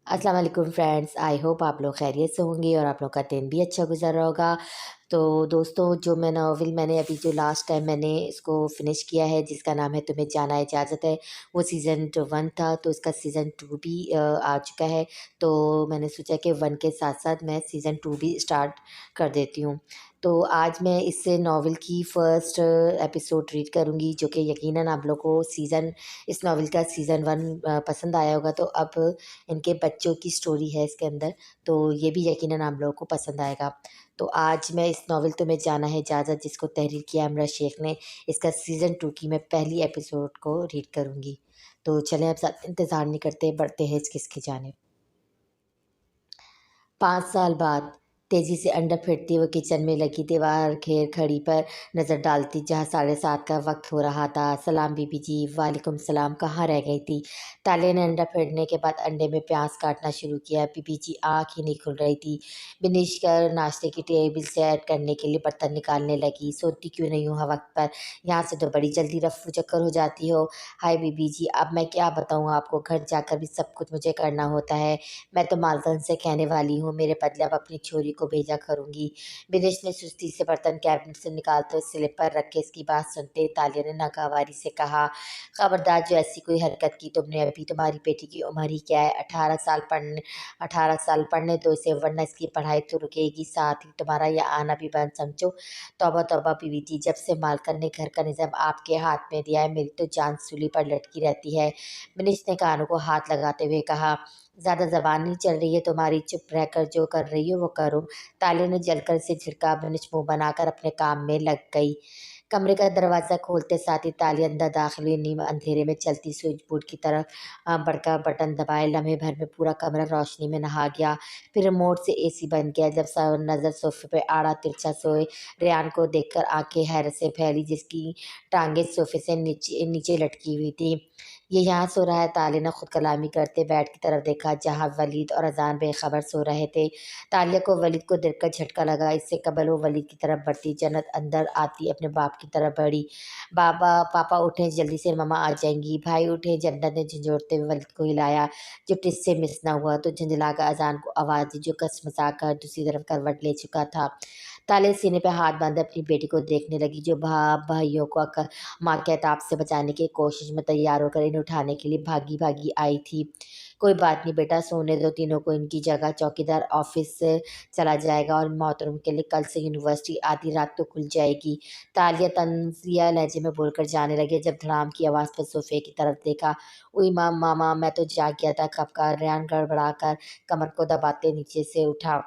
अस्सलाम वालेकुम friends, I hope आप लोग खैरियत से होंगे और आप लोग का दिन भी अच्छा गुजर रहा होगा। तो दोस्तों, जो मैं नॉवल मैंने अभी जो लास्ट टाइम मैंने इसको फिनिश किया है, जिसका नाम है तुम्हें जाना इजाज़त है, वो सीज़न 1 था। तो इसका सीज़न 2 भी आ चुका है। तो मैंने सोचा कि 1 के साथ-साथ मैं सीज़न 2 भी स्टार्ट कर देती हूँ। तो आज मैं इस नॉवल की फ़र्स्ट एपिसोड रीड करूँगी, जो कि यकीनन आप लोग को इस नॉवल का सीज़न 1 पसंद आया होगा। तो अब इनके बच्चों की स्टोरी है इसके अंदर, तो ये भी यकीनन आप लोगों को पसंद आएगा। तो आज मैं इस नॉवल तुम्हें जाना है इजाज़त, जिसको तहरीर किया अमरा शेख ने, इसका सीज़न 2 की मैं पहली एपिसोड को रीड करूँगी। तो चलें अब ज़्यादा इंतज़ार नहीं करते, बढ़ते हैं इसकी जानिब। 5 साल बाद तेज़ी से अंडा फेंटती वो किचन में लगी दीवार घेर खड़ी पर नज़र डालती, जहाँ 7:30 का वक्त हो रहा था। सलाम बीबी जी। वालेकुम सलाम। कहाँ रह गई थी? ताले ने अंडा फेंटने के बाद अंडे में प्याज काटना शुरू किया। बीबी जी आँख ही नहीं खुल रही थी। बिनिश कर नाश्ते की टेबल सेट करने के लिए बर्तन निकालने लगी। सोती क्यों नहीं हो वक्त पर? यहाँ से तो बड़ी जल्दी रफू चक्कर हो जाती हो। हाय बीबी जी, अब मैं क्या बताऊँ आपको, घर जाकर भी सब कुछ मुझे करना होता है। मैं तो मालकन से कहने वाली हूँ, मेरे बदले अब अपनी छोरी को भेजा करूँगी। विनेश ने सुस्ती से बर्तन कैबिनेट से निकालते हुए स्लिप पर रख के इसकी बात सुनते तालिया ने नागवारी से कहा, खबरदार जो ऐसी कोई हरकत की तुमने, अभी तुम्हारी बेटी की उम्र ही क्या है? 18 साल दो इसे, वरना इसकी पढ़ाई तो रुकेगी, साथ ही तुम्हारा यह आना भी बंद समझो। तौबा तौबा बीवी जी, जब से मालकन ने घर का निज़ाम आपके हाथ में दिया है, मेरी तो जान सूली पर लटकी रहती है। विनेश ने कानों को हाथ लगाते हुए कहा, ज़्यादा ज़बान नहीं चल रही है तुम्हारी, चुप रहकर जो कर रही हो वो करो। ताले ने जलकर से झिड़का। बिनिश मुँह बनाकर अपने काम में लग गई। कमरे का दरवाज़ा खोलते साथ ही ताली अंदर दाखिल हुई। नीम अंधेरे में चलती स्विच बोर्ड की तरफ बढ़कर बटन दबाए। लम्हे भर में पूरा कमरा रोशनी में नहा गया। फिर रिमोट से एसी बंद किया। जब नज़र सोफे पे आड़ा तिरछा सोए रेयान को देखकर आंखें हैरत से फैली, जिसकी टांगें सोफे से नीचे नीचे लटकी हुई थी। ये यहाँ सो रहा है? तालिया ने खुद कलामी करते बेड की तरफ देखा, जहाँ वलीद और अजान बेखबर सो रहे थे। तालिया को वलीद को देखकर झटका लगा। इससे कबल वो वलीद की तरफ बढ़ती, जन्नत अंदर आती अपने बाप की तरफ बढ़ी। बाबा पापा उठे जल्दी से, ममा आ जाएंगी। भाई उठे। जन्नत ने झंझोड़ते हुए वलीद को हिलाया, जो टिस से मिस न हुआ। तो झंझलाकर अजान को आवाज़ दी, जो कसमसा कर दूसरी तरफ करवट ले चुका था। ताले सीने पे हाथ बांधे अपनी बेटी को देखने लगी, जो भाइयों को माँ के अताब से बचाने की कोशिश में तैयार होकर इन्हें उठाने के लिए भागी भागी आई थी। कोई बात नहीं बेटा, सोने दो तीनों को इनकी जगह। चौकीदार ऑफिस से चला जाएगा और मोहतरम के लिए कल से यूनिवर्सिटी आधी रात तो खुल जाएगी। तालिया तंजिया लहजे में बोलकर जाने लगे, जब धड़ाम की आवाज़ पर सोफे की तरफ देखा। उई मामा, मैं तो जाग गया था कब का। रेहान गड़बड़ा कर कमर को दबाते नीचे से उठा।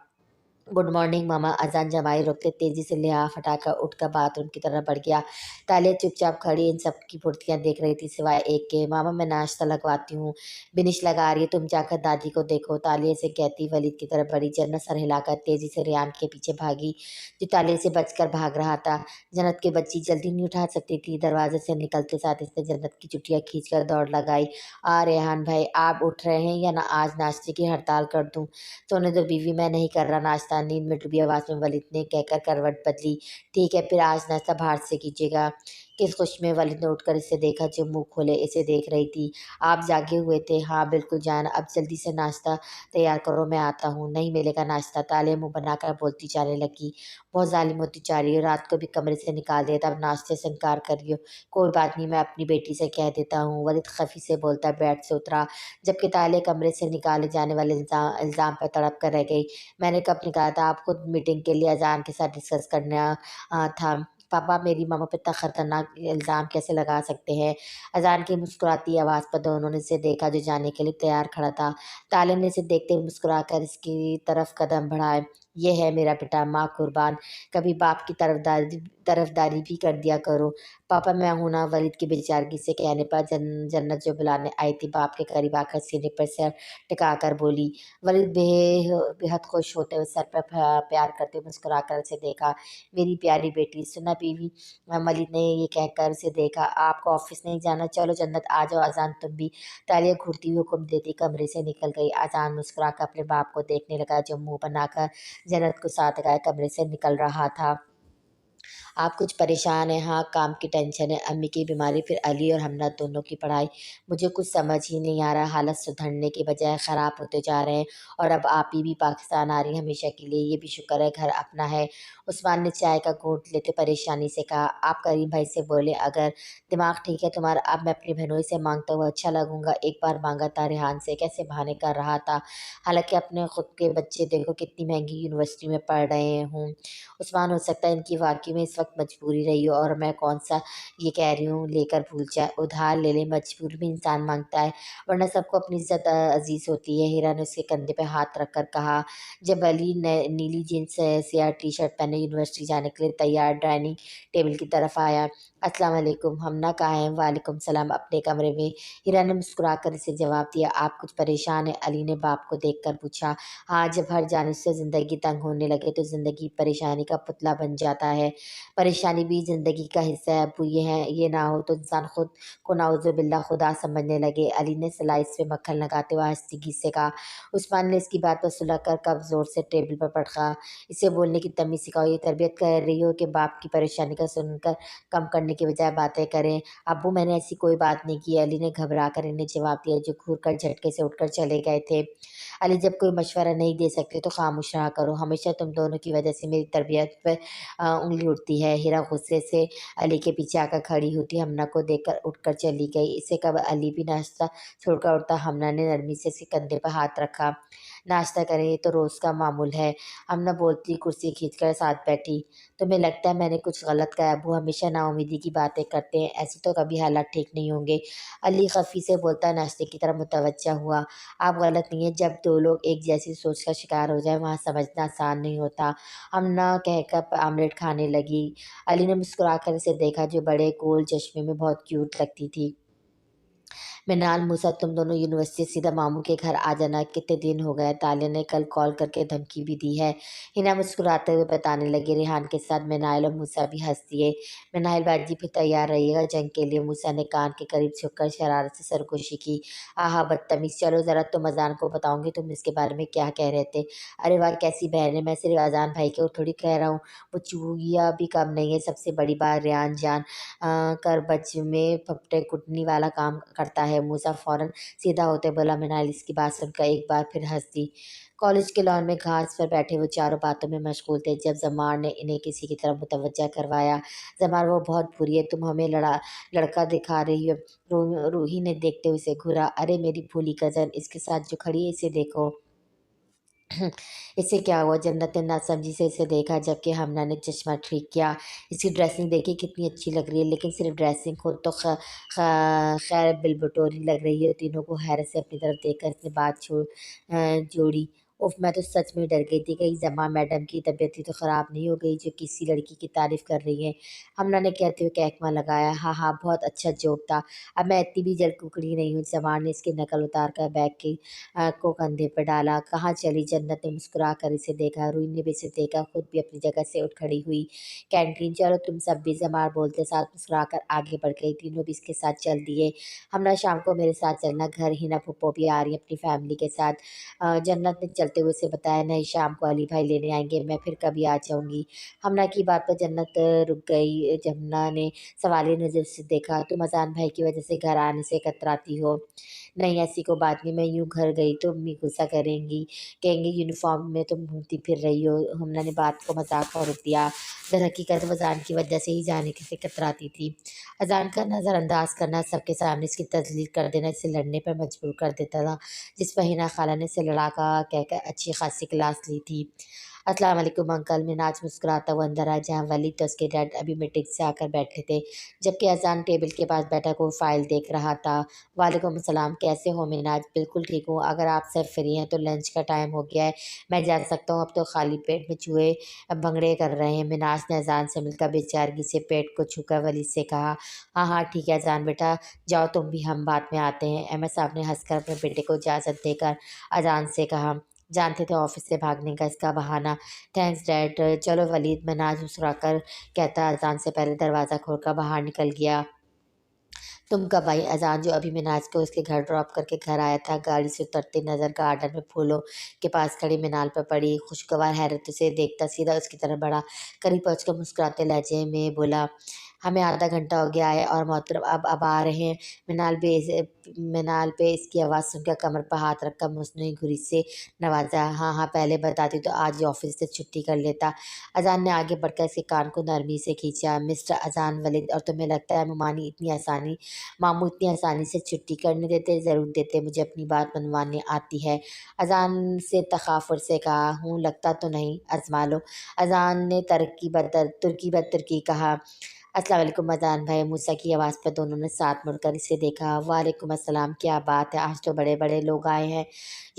गुड मॉर्निंग मामा। अजान जमाई रोकते तेजी से लिहाफ हटाकर उठकर बाथरूम की तरफ बढ़ गया। तालिया चुपचाप खड़ी इन सब की फुर्तियाँ देख रही थी, सिवाय एक के। मामा मैं नाश्ता लगवाती हूँ। बिनिश लगा रही है, तुम जाकर दादी को देखो। तालिया से कहती वलीद की तरफ बढ़ी। जन्नत सर हिलाकर तेजी से रेयान के पीछे भागी, जो तालिया से बचकर भाग रहा था। जन्नत की बच्ची जल्दी नहीं उठा सकती थी। दरवाजे से निकलते साथ इसने जन्नत की चुटिया खींचकर दौड़ लगाई। रेहान भाई, आप उठ रहे हैं या ना आज नाश्ते की हड़ताल कर दूँ? सोने दो बीवी, मैं नहीं कर रहा नाश्ता। नींद में डूबी आवाज़ में वलीद ने कहकर करवट बदली। ठीक है फिर आज नाश्ता बाहर से कीजिएगा। किस खुश में वलीद ने उठकर इसे देखा, जो मुंह खोले इसे देख रही थी। आप जागे हुए थे? हाँ बिल्कुल जान, अब जल्दी से नाश्ता तैयार करो, मैं आता हूँ। नहीं मिलेगा नाश्ता, ताले मुंह बनाकर बोलती जाने लगी। बहुत जालिम होती जा रही हो, रात को भी कमरे से निकाल दिया, तब नाश्ते से इनकार कर रही हो। कोई बात नहीं, मैं अपनी बेटी से कह देता हूँ। वलीद खफी से बोलता बेड से उतरा, जबकि ताले कमरे से निकाले जाने वाले इल्ज़ाम पर तड़प कर रह गई। मैंने कब निकाला था? आप खुद मीटिंग के लिए अजान के साथ डिस्कस करना था। पापा मेरी मामा पे इतना खतरनाक इल्ज़ाम कैसे लगा सकते हैं? अजान की मुस्कुराती आवाज़ पर दोनों ने इसे देखा, जो जाने के लिए तैयार खड़ा था। ताले ने इसे देखते हुए मुस्कुराकर इसकी तरफ कदम बढ़ाए। ये है मेरा बेटा, माँ कुर्बान, कभी बाप की तरफदारी भी कर दिया करो। पापा मैं हूं ना। वलीद की बेचारगी से कहने पर जन्नत जो बुलाने आई थी, बाप के करीब आकर सीने पर सर टिकाकर बोली। वलीद बेहद खुश होते हुए सर पर प्यार करते हुए मुस्कुराकर उसे देखा। मेरी प्यारी बेटी। सुना बीवी? वलीद ने ये कहकर उसे देखा। आपको ऑफिस नहीं जाना? चलो जन्नत आ जाओ। अजान तुम भी? तालिया घूरती हुई हुक्म देती कमरे से निकल गई। अजान मुस्कुराकर अपने बाप को देखने लगा, जो मुंह बनाकर जन्नत को साथ लगाए कमरे से निकल रहा था। आप कुछ परेशान हैं? हाँ, काम की टेंशन है, अम्मी की बीमारी, फिर अली और हमना दोनों की पढ़ाई। मुझे कुछ समझ ही नहीं आ रहा, हालत सुधरने के बजाय ख़राब होते जा रहे हैं और अब आप ही भी पाकिस्तान आ रही हैं हमेशा के लिए, ये भी शुक्र है घर अपना है। उस्मान ने चाय का घूँट लेते परेशानी से कहा, आप करीम भाई से बोले, अगर दिमाग ठीक है तुम्हारा, अब मैं अपनी बहनोई से माँगता हुआ अच्छा लगूँगा। एक बार माँगा था रेहान से, कैसे बहाने कर रहा था। हालाँकि अपने खुद के बच्चे देखो कितनी महँगी यूनिवर्सिटी में पढ़ रहे हों। उस्मान, हो सकता है इनकी वाक़ई में इस वक़्त मजबूरी रही हो और मैं कौन-सा ये कह रही हूँ लेकर भूल जाए। उधार ले ले, मजबूर भी इंसान माँगता है, वरना सबको अपनी इज़्ज़त अज़ीज़ होती है। हीरा ने उसके कंधे पे हाथ रखकर कहा। जब अली ने नीली जीन्स स्याह टी-शर्ट पहने यूनिवर्सिटी जाने के लिए तैयार डाइनिंग टेबल की तरफ आया। अस्सलाम वालेकुम, हमना कहाँ हैं? वालेकुम सलाम, अपने कमरे में। हीरा ने मुस्कुराकर इसे जवाब दिया। आप कुछ परेशान हैं? अली ने बाप को देखकर पूछा। हाँ, जब हर जानिब से ज़िंदगी तंग होने लगे तो ज़िंदगी परेशानी का पुतला बन जाता है। परेशानी भी ज़िंदगी का हिस्सा है अब्बू, ये ना हो तो इंसान खुद को नाउज़ुबिल्लाह खुदा समझने लगे। अली ने स्लाइस पे मक्खन लगाते हुए आहिस्तगी से कहा। उस्मान ने इसकी बात पर सुलह कर कप ज़ोर से टेबल पर पटका। इसे बोलने की तमीज़ सिखाओ, ये तरबियत कर रही हो कि बाप की परेशानी का सुनकर कम करने की बजाय बातें करें। अब्बू, मैंने ऐसी कोई बात नहीं की, अली ने घबराकर इन्हें जवाब दिया, जो घूर कर झटके से उठकर चले गए थे। अली, जब कोई मशवरा नहीं दे सकते तो खामोश रहा करो, हमेशा तुम दोनों की वजह से मेरी तरबियत पे उँगली उठती है। हीरा गुस्से से अली के पीछे आकर खड़ी होती हमना को देखकर उठकर चली गई। इसे कब अली भी नाश्ता छोड़कर उठता, हमना ने नरमी से इसके कंधे पर हाथ रखा। नाश्ता करें, ये तो रोज़ का मामूल है। हमना बोलती कुर्सी खींचकर साथ बैठी। तुम्हें लगता है मैंने कुछ गलत कहा? अब्बू हमेशा नाउम्मीदी की बातें करते हैं, ऐसे तो कभी हालात ठीक नहीं होंगे। अली खफ़ी से बोलता नाश्ते की तरफ मुतवज्जा हुआ। आप गलत नहीं हैं, जब दो लोग एक जैसी सोच का शिकार हो जाएँ वहाँ समझना आसान नहीं होता। हमना कहकर ऑमलेट खाने लगी। अली ने मुस्कुराकर इसे देखा, जो बड़े गोल चश्मे में बहुत क्यूट लगती थी। मिनाल, मूसा, तुम दोनों यूनिवर्सिटी से सीधा मामू के घर आ जाना, कितने दिन हो गए। तालिया ने कल कॉल करके धमकी भी दी है। हिना मुस्कुराते हुए बताने लगी। रेहान के साथ मिनाइल और मूसा भी हंस दिए। मिनाइल, बाजी भी तैयार रहिएगा जंग के लिए। मूसा ने कान के करीब झुककर शरारत से सरगोशी की। आहा बदतमीज, चलो ज़रा तुम अजान को बताऊंगी तुम इसके बारे में क्या कह रहे थे। अरे वाह, कैसी बहन है, मैं सिर्फ अजान भाई को थोड़ी कह रहा हूँ, वो चूहिया भी कम नहीं है। सबसे बड़ी बात, रेहान जान करबज में फपटे कुटनी वाला काम करता है। मूसा फ़ौरन सीधा होते बोला। मिनाल इसकी बात सुनकर एक बार फिर हंस दी। कॉलेज के लॉन में घास पर बैठे वो चारों बातों में मशगूल थे, जब जमार ने इन्हें किसी की तरफ मुतवज्जा करवाया। जमार, वो बहुत बुरी है, तुम हमें लड़का दिखा रही हो। रूही ने देखते हुए उसे घूरा। अरे मेरी भूली कज़न, इसके साथ जो खड़ी है इसे देखो। इससे क्या हुआ? जन्नत ने नासमझी से इसे देखा, जबकि हमना ने चश्मा ठीक किया। इसकी ड्रेसिंग देखिए कितनी अच्छी लग रही है, लेकिन सिर्फ ड्रेसिंग, खुद तो खैर बिलबटोरी लग रही है। तीनों को हैरत से अपनी तरफ देखकर इसने बात जोड़ी। उफ, मैं तो सच में डर गई थी, कहीं जमा मैडम की तबीयत ही तो ख़राब नहीं हो गई जो किसी लड़की की तारीफ़ कर रही है। हमना ने कहते हुए कहकमा लगाया। हाँ हाँ, बहुत अच्छा जोक था। अब मैं इतनी भी जल कुकड़ी नहीं हूँ। जमान ने इसकी नकल उतार कर बैग की को कंधे पर डाला। कहाँ चली? जन्नत ने मुस्कुरा कर इसे देखा। रूही ने भी इसे देखा, खुद भी अपनी जगह से उठ खड़ी हुई। कैंटीन चलो तुम सब भी, जमार बोलते साथ मुस्कुरा कर आगे बढ़ गई। तीनों भी इसके साथ चल दिए। हमना, शाम को मेरे साथ चलना, घर हिना फूफो भी आ रही है अपनी फैमिली के साथ। जन्नत ने चलते हुए उसे बताया। नहीं, शाम को अली भाई लेने आएंगे, मैं फिर कभी आ जाऊंगी। हमना की बात पर जन्नत रुक गई। जमुना ने सवालिया नज़र से देखा। तुम अजान भाई की वजह से घर आने से कतराती हो? नहीं, ऐसी कोई बात नहीं, मैं यूँ घर गई तो अम्मी गुस्सा करेंगी, कहेंगी यूनिफ़ॉर्म में तुम घूमती फिर रही हो। हमना ने बात को मज़ाक में रोक दिया। दरहकीकत वो अज़ान की वजह से ही जाने से कतराती थी। अज़ान का नज़रअंदाज करना, सबके सामने इसकी तज़लील कर देना इसे लड़ने पर मजबूर कर देता था, जिस पर हिना खाला ने इसे लड़ाका कहकर अच्छी खासी क्लास ली थी। अस्सलाम वालेकुम अंकल, मिनाज मुस्कुराता हुआ अंदर आया, जहाँ वलीद तो उसके डैड अभी मीटिंग से आकर बैठे थे, जबकि अज़ान टेबल के पास बैठा कोई फ़ाइल देख रहा था। वालेकुम अस्सलाम, कैसे हो मिनाज? बिल्कुल ठीक हूँ, अगर आप सब फ्री हैं तो लंच का टाइम हो गया है, मैं जा सकता हूँ, अब तो खाली पेट में चूहे भंगड़े कर रहे हैं। मिनाज ने अज़ान से मिलकर बेचारगी से पेट को छूकर वलीद से कहा। हाँ हाँ ठीक है अज़ान बेटा, जाओ तुम भी, हम बाद में आते हैं। अहमद साहब ने हंसकर अपने बेटे को इजाज़त देकर अज़ान से कहा। जानते थे ऑफिस से भागने का इसका बहाना। थैंक्स डैड, चलो वलीद, मिनाज मुस्कुराकर कहता अज़ान से पहले दरवाज़ा खोलकर बाहर निकल गया। तुम कब आई? अजान जो अभी मिनाज को उसके घर ड्रॉप करके घर आया था, गाड़ी से उतरते नजर गार्डन में फूलों के पास खड़ी मिनाल पर पड़ी। खुशगवार हैरत से देखता सीधा उसकी तरफ बढ़ा। करीब पहुंचकर मुस्कुराते लहजे में बोला, हमें आधा घंटा हो गया है और मोहतरम अब आ रहे हैं। मिनाल पे इसकी आवाज़ सुनकर कमर पर हाथ रखकर मुस्नुई घुरी से नवाजा। हाँ हाँ, पहले बताती तो आज ही ऑफिस से छुट्टी कर लेता। अजान ने आगे बढ़कर इसके कान को नरमी से खींचा। मिस्टर अजान वलीद, और तुम्हें लगता है मामू इतनी आसानी से छुट्टी करने देते? ज़रूर देते, मुझे अपनी बात मनवाने आती है। अजान से तखाफुर से कहा, हूँ लगता तो नहीं, आजमा लो। अजान ने तुर्की बदतुर्की कहा। अस्सलाम वालेकुम अजान भाई। मूसा की आवाज़ पर दोनों ने साथ मुड़कर इसे देखा। वालेकुम अस्सलाम, क्या बात है, आज तो बड़े बड़े लोग आए हैं।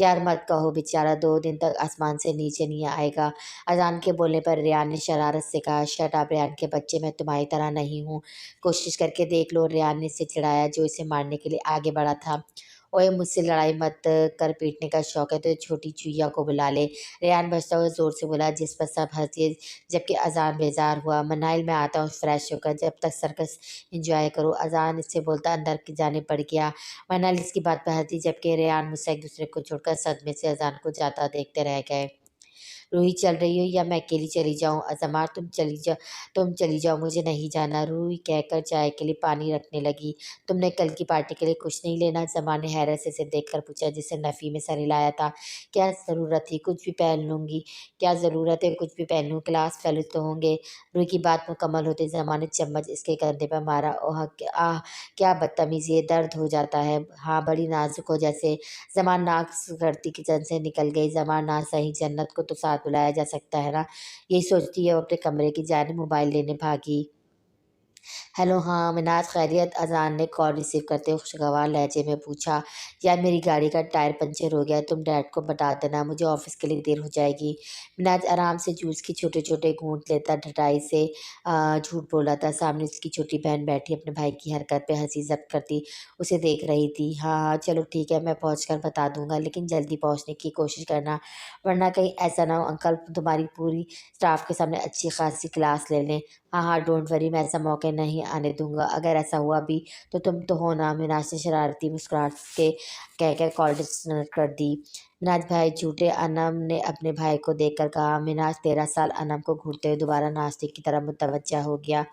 यार मत कहो, बेचारा 2 दिन तक आसमान से नीचे नहीं आएगा। अजान के बोलने पर रेयान ने शरारत से कहा, शट अप रेयान के बच्चे, मैं तुम्हारी तरह नहीं हूँ। कोशिश करके देख लो, रेयान ने इसे चिढ़ाया जो इसे मारने के लिए आगे बढ़ा था। ओए, मुझसे लड़ाई मत कर, पीटने का शौक है तो छोटी चुईया को बुला ले। रेयान बचता हुआ जोर से बोला, जिस पर सब हंसे जबकि अजान बेजार हुआ। मनाइल में आता हूँ फ्रेश होकर, जब तक सर्कस एंजॉय करो। अजान इससे बोलता अंदर की जाने पड़ गया। मनाइल इसकी बात पर हंसी जबकि रेयान मुझसे एक दूसरे को छोड़कर सदमे से अजान को जाता देखते रह गए। रूही चल रही हो या मैं अकेली चली जाऊं? अजमा, तुम चली जाओ, मुझे नहीं जाना, रूही कहकर चाय के लिए पानी रखने लगी। तुमने कल की पार्टी के लिए कुछ नहीं लेना? जमा ने हैरत से देखकर पूछा, जिसे नफ़ी में सर हिलाया था। क्या ज़रूरत थी, कुछ भी पहन लूँगी। क्या ज़रूरत है, कुछ भी पहन लूँ, क्लास फेलो तो होंगे। रूही की बात मुकम्मल होते जमा ने चम्मच इसके कंधे पर मारा। ओह आह, क्या बदतमीज़ी है, दर्द हो जाता है। हाँ, बड़ी नाजुक हो जैसे। ज़मान नाक करती किचन से निकल गई। ज़मान ना सही, जन्नत को तो साथ बुलाया जा सकता है ना। यही सोचती है वो अपने कमरे की जानिब मोबाइल लेने भागी। हेलो, हाँ मिनाज खैरियत? अजान ने कॉल रिसीव करते हुए खुशगवार लहजे में पूछा। यार मेरी गाड़ी का टायर पंचर हो गया है, तुम डैड को बता देना, मुझे ऑफिस के लिए देर हो जाएगी। मिनाज आराम से जूस की छोटे छोटे घूंट लेता ढटाई से झूठ बोला था। सामने उसकी छोटी बहन बैठी अपने भाई की हरकत पे हंसी जब्त करती उसे देख रही थी। हाँ हाँ चलो ठीक है, मैं पहुँच कर बता दूंगा, लेकिन जल्दी पहुँचने की कोशिश करना, वरना कहीं ऐसा ना हो अंकल तुम्हारी पूरी स्टाफ के सामने अच्छी खासी क्लास ले लें। हाँ हाँ डोंट वरी, मैं ऐसा मौके नहीं आने दूंगा। अगर ऐसा हुआ भी तो तुम तो हो ना। मिनाज ने शरारती मुस्कुराहट के कहकर कॉल डिस्कनेक्ट कर दी। मिनाज भाई झूठे, अनम ने अपने भाई को देखकर कहा। मिनाज 13 साल अनम को घूरते हुए दोबारा नाश्ते की तरफ मुतवज्जा हो गया।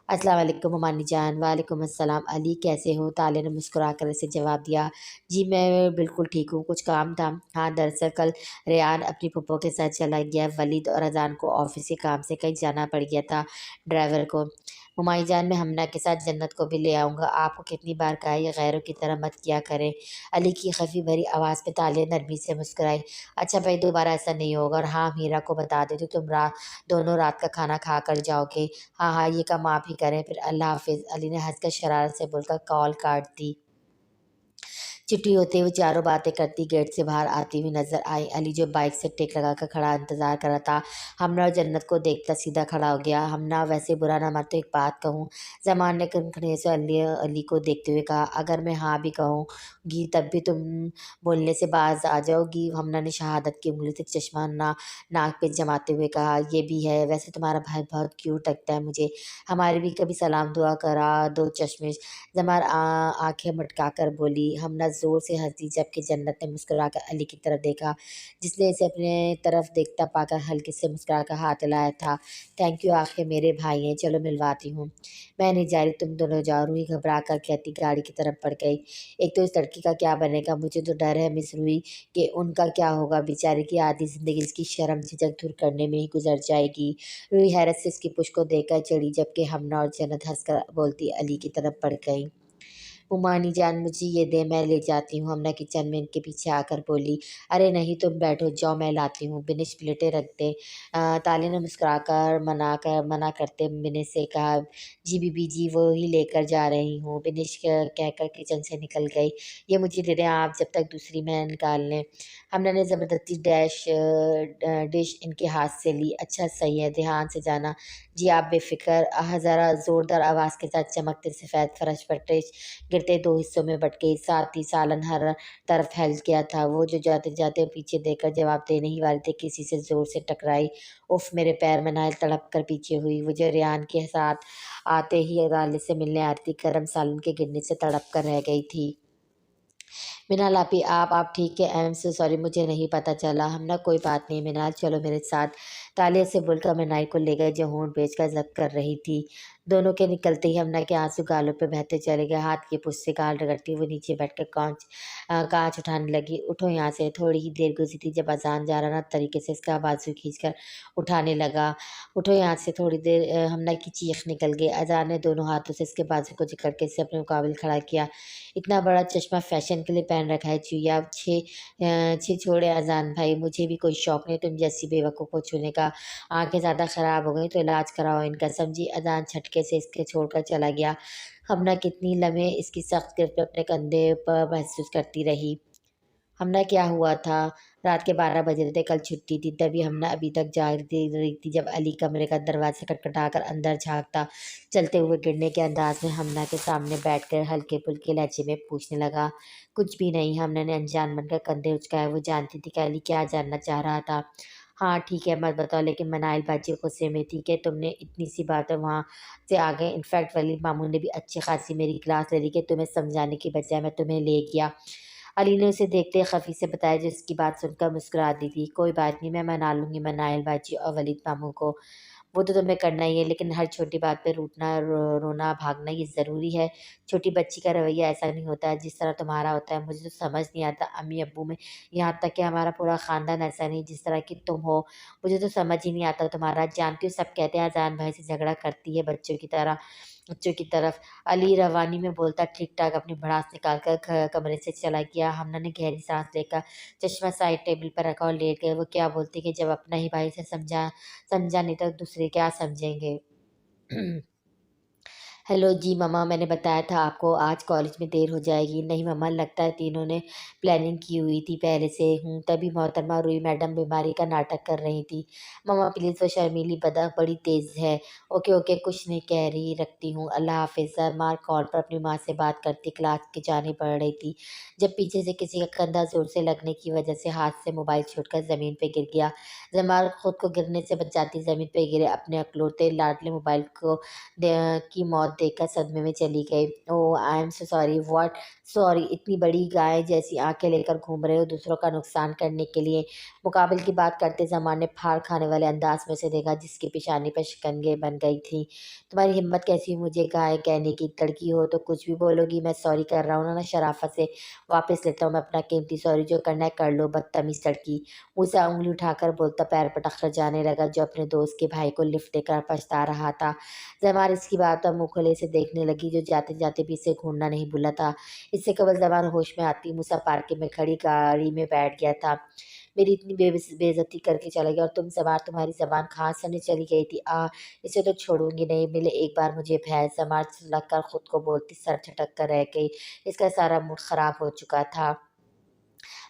अस्सलाम वालेकुम अमानी जान। वालेकुम अस्सलाम अली, कैसे हो? ताले ने मुस्कुरा कर इसे जवाब दिया। जी मैं बिल्कुल ठीक हूँ, कुछ काम था? हाँ दरअसल कल रेयान अपनी पप्पो के साथ चला गया। वलीद और अजान को ऑफिस के काम से कहीं जाना पड़ गया था, ड्राइवर को। हुमायूं जान, मैं हमना के साथ जन्नत को भी ले आऊँगा। आपको कितनी बार कहा ये गैरों की तरह मत किया करें। अली की खफी भरी आवाज़ पे ताले नरमी से मुस्कुराई। अच्छा भाई, दोबारा ऐसा नहीं होगा। और हाँ, मीरा को बता दे तो दोनों रात का खाना खा कर जाओगे। हाँ हाँ, ये काम आप ही करें फिर, अल्लाह हाफिज़। अली ने हंसकर शरारत से बोलकर कॉल काट दी। छुट्टी होते हुए चारों बातें करती गेट से बाहर आती हुई नजर आई। अली जो बाइक से टेक लगाकर खड़ा इंतजार कर रहा था, हमना और जन्नत को देखता सीधा खड़ा हो गया। हमना, वैसे बुरा ना मान तो एक बात कहूँ? जमान ने कनखने से अली को देखते हुए कहा। अगर मैं हाँ भी कहूँगी तब भी तुम बोलने से बाज आ जाओगी। हमना ने शहादत की उंगली से चश्मा नाक पे जमाते हुए कहा। ये भी है, वैसे तुम्हारा भाई बहुत क्यूट लगता है मुझे। हमारी भी कभी सलाम दुआ करा दो चश्मिश। जमार आंखें मटका कर बोली। हमना जोर से हंसी जबकि जन्नत ने मुस्कुराकर अली की तरफ देखा, जिसने इसे अपने तरफ देखता पाकर हल्के से मुस्कुराकर हाथ हिलाया था। थैंक यू, आखिर मेरे भाई हैं, चलो मिलवाती हूँ। मैं नहीं जा रही, तुम दोनों जाओ, रूही घबरा कर कहती गाड़ी की तरफ बढ़ गई। एक तो इस लड़की का क्या बनेगा, मुझे तो डर है मिस रूही कि उनका क्या होगा। बेचारे की आधी जिंदगी इसकी शर्म झिझक दूर करने में ही गुजर जाएगी। रूही हैरत से इसकी पुश को देखकर चढ़ी जबकि हमना और जन्नत हंसकर बोलती अली की तरफ बढ़ गई। उमानी जान, मुझे ये दे, मैं ले जाती हूँ। हमना किचन में इनके पीछे आकर बोली। अरे नहीं, तुम बैठो, जाओ मैं लाती हूँ। बिनिश प्लेटें रख दे। ताले ने मुस्कुराकर मना करते बिनिश से कहा, जी बीबी जी, वो ही लेकर जा रही हूँ। बिनिश कहकर किचन से निकल गई। ये मुझे दे दें आप, जब तक दूसरी मैं निकाल लें। हमने ने ज़बरदस्ती डिश इनके हाथ से ली। अच्छा सही है, ध्यान से जाना। जी आप बेफिक्र। ज़रा ज़ोरदार आवाज़ के साथ चमकते सफ़ेद फर्श पर گرتے 2 حصوں میں بٹ گئی، ساتھ ہی سالن ہر طرف پھیل گیا تھا۔ وہ جو جاتے جاتے پیچھے دیکھ کر جواب دینے ہی والی تھی، کسی سے زور سے ٹکرائی۔ اف میرے پیر! منال تڑپ کر پیچھے ہوئی۔ وہ جو ریان کے ساتھ آتے ہی غالب سے ملنے آ رہی تھی، گرم سالن کے گرنے سے تڑپ کر رہ گئی تھی۔ منال آپی آپ ٹھیک ہے؟ ایم سو سوری، مجھے نہیں پتہ چلا۔ ہمنا کوئی بات نہیں منال، چلو میرے ساتھ، تالیہ سے بول کر منال کو لے گئے جو ہونٹ بیچ کر ضبط کر رہی تھی۔ دونوں کے نکلتے ہی ہمنا کے آنسو گالوں پہ بہتے چلے گئے۔ ہاتھ کی پشت سے گال رگڑتی وہ نیچے بیٹھ کر کانچ اٹھانے لگی۔ اٹھو یہاں سے۔ تھوڑی ہی دیر گزری تھی جب اذان جارحانہ طریقے سے اس کا بازو کھینچ کر اٹھانے لگا۔ اٹھو یہاں سے۔ تھوڑی دیر ہمنا کی چیخ نکل گئی۔ اذان نے دونوں ہاتھوں سے اس کے بازو کو جکڑ کے اسے اپنے مقابل کھڑا کیا۔ اتنا بڑا چشمہ فیشن کے لیے پہن رکھا ہے چویا۔ چھوڑے اذان بھائی، مجھے بھی کوئی شوق نہیں تم جیسی بے وقوف کو چھونے کا۔ آنکھیں زیادہ خراب ہو گئی تو علاج کراؤ ان کا، سمجھی؟ اذان جھٹکے سے اس کے چھوڑ کر چلا گیا۔ ہمنا کتنی لمحے اس کی سخت گرفت اپنے کندھے پر محسوس کرتی رہی۔ ہمنا کیا ہوا تھا؟ رات کے 12 بج رہے تھے، کل چھٹی تھی، تبھی ہمنا ابھی تک جاگ رہی تھی جب علی کمرے کا دروازہ کھٹکھٹا کر اندر جھانکتا۔ چلتے ہوئے گرنے کے انداز میں ہمنا کے سامنے بیٹھ کر ہلکے پھلکے لہجے میں پوچھنے لگا۔ کچھ بھی نہیں، ہمنا نے انجان بن کر کندھے اچکائے۔ وہ جانتی تھی کہ علی کیا جاننا چاہ رہا تھا۔ ہاں ٹھیک ہے، مت بتاؤ، لیکن منال باجی غصے میں تھی کہ تم نے اتنی سی بات وہاں سے آ گئے۔ انفیکٹ ولید ماموں نے بھی اچھی خاصی میری کلاس لے لی کہ تمہیں سمجھانے کی بجائے میں تمہیں لے گیا۔ علی نے اسے دیکھتے خفی سے بتایا جو اس کی بات سن کر مسکرا دی تھی۔ کوئی بات نہیں، میں منا لوں گی منال باجی اور ولید ماموں کو، وہ تو تمہیں کرنا ہی ہے، لیکن ہر چھوٹی بات پہ روٹنا رونا بھاگنا یہ ضروری ہے؟ چھوٹی بچی کا رویہ ایسا نہیں ہوتا ہے جس طرح تمہارا ہوتا ہے۔ مجھے تو سمجھ نہیں آتا امی ابو میں، یہاں تک کہ ہمارا پورا خاندان ایسا نہیں جس طرح کی تم ہو۔ مجھے تو سمجھ ہی نہیں آتا تمہارا۔ جانتی ہو سب کہتے ہیں اذان بھائی سے جھگڑا کرتی ہے بچوں کی طرف۔ علی روانی میں بولتا ٹھیک ٹھاک اپنی بھڑاس نکال کر کمرے سے چلا گیا۔ ہمنا نے گہری سانس لے کر چشمہ سائڈ ٹیبل پر رکھا اور لیٹ گئے۔ وہ کیا بولتی کہ جب اپنا ہی بھائی سے سمجھا نہیں تو دوسرے کیا سمجھیں گے؟ ہیلو جی مما، میں نے بتایا تھا آپ کو آج کالج میں دیر ہو جائے گی۔ نہیں مما، لگتا ہے تینوں نے پلاننگ کی ہوئی تھی پہلے سے۔ تبھی محترمہ روئی میڈم بیماری کا ناٹک کر رہی تھی۔ مما پلیز، وہ شرمیلی بداخ بڑی تیز ہے۔ اوکے کچھ نہیں کہہ رہی، رکھتی ہوں، اللہ حافظ۔ زرمار کال پر اپنی ماں سے بات کرتی کلاس کی جانب بڑھ رہی تھی جب پیچھے سے کسی کا کندھا زور سے لگنے کی وجہ سے ہاتھ سے موبائل چھوٹ کر زمین پہ گر گیا۔ زرمار خود کو گرنے سے بچاتی زمین پہ گرے اپنے اکلوتے لاڈلے موبائل کی موت دیکھ کر صدمے میں چلی گئی۔ Oh I am so sorry. What sorry? اتنی بڑی گائے جیسی آنکھیں لے کر گھوم رہے ہو دوسروں کا نقصان کرنے کے لیے؟ مقابل کی بات کرتے زمان نے پھاڑ کھانے والے انداز میں اسے دیکھا جس کی پیشانی پر شکنگیں بن گئی تھیں۔ تمہاری ہمت کیسی ہوئی مجھے گائے کہنے کی؟ لڑکی ہو تو کچھ بھی بولو گی؟ میں سوری کر رہا ہوں نا، شرافت سے واپس لیتا ہوں میں اپنا قیمتی سوری، جو کرنا ہے کر لو بدتمیز لڑکی۔ منہ سے انگلی اٹھا کر بولتا پیر پٹک کر جانے لگا جو اپنے دوست کے بھائی کو لفٹ دے کر پچھتا رہا تھا۔ زمار اس کی بات پر منہ کھلے سے دیکھنے لگی جو جاتے جاتے بھی اسے گھورنا نہیں بھولا تھا۔ اس سے قبل زمار ہوش میں آتی موسیٰ پارکنگ میں کھڑی گاڑی میں بیٹھ گیا تھا۔ میری اتنی بے عزتی کر کے چلا گیا اور تم زمار، تمہاری زبان کہاں سے چلی گئی تھی؟ اسے تو چھوڑوں گی نہیں، ملے ایک بار مجھے بھینس۔ زمار لگ کر خود کو بولتی سر جھٹک کر رہ گئی، اس کا سارا موڈ خراب ہو چکا تھا۔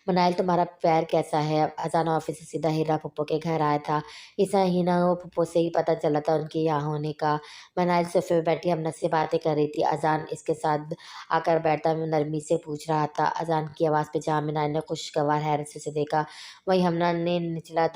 منال تمہارا پیر کیسا ہے؟ اذان آفس سے سیدھا ہیرا پھپھو کے گھر آیا تھا۔ اسے ہینا پھپھو سے ہی پتہ چلا تھا ان کے یہاں ہونے کا۔ منال صوفے میں بیٹھی ہمنا سے باتیں کر رہی تھی، اذان اس کے ساتھ آ کر بیٹھا نرمی سے پوچھ رہا تھا۔ اذان کی آواز پہ جہاں منال نے خوشگوار حیرت سے اسے دیکھا، وہیں ہمنا نے نچلا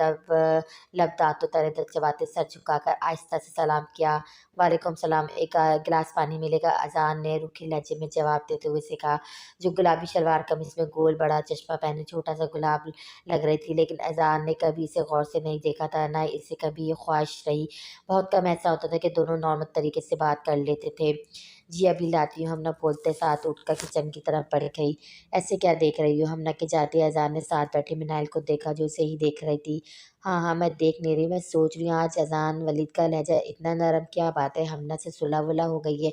لب دانتوں تلے چباتے سر جھکا کر آہستہ سے سلام کیا۔ وعلیکم السلام، ایک گلاس پانی ملے گا؟ اذان نے روکھے لہجے میں جواب دیتے ہوئے اسے کہا، جو گلابی شلوار قمیص میں گول بڑا چشمہ پہنے چھوٹا سا گلاب لگ رہی تھی، لیکن اذان نے کبھی اسے غور سے نہیں دیکھا تھا، نہ اسے کبھی یہ خواہش رہی۔ بہت کم ایسا ہوتا تھا کہ دونوں نارمل طریقے سے بات کر لیتے تھے۔ جی ابھی لاتی ہوں، ہمنا بولتے ساتھ اٹھ کر کچن کی طرف بڑھ گئی۔ ایسے کیا دیکھ رہی ہو؟ ہمنا کے جاتے اذان نے ساتھ بیٹھے منال کو دیکھا جو اسے ہی دیکھ رہی تھی۔ ہاں میں دیکھ نہیں رہی، میں سوچ رہی ہوں آج اذان ولید کا لہجہ اتنا نرم، کیا بات ہے ہمنا سے صلح ولح ہو گئی ہے؟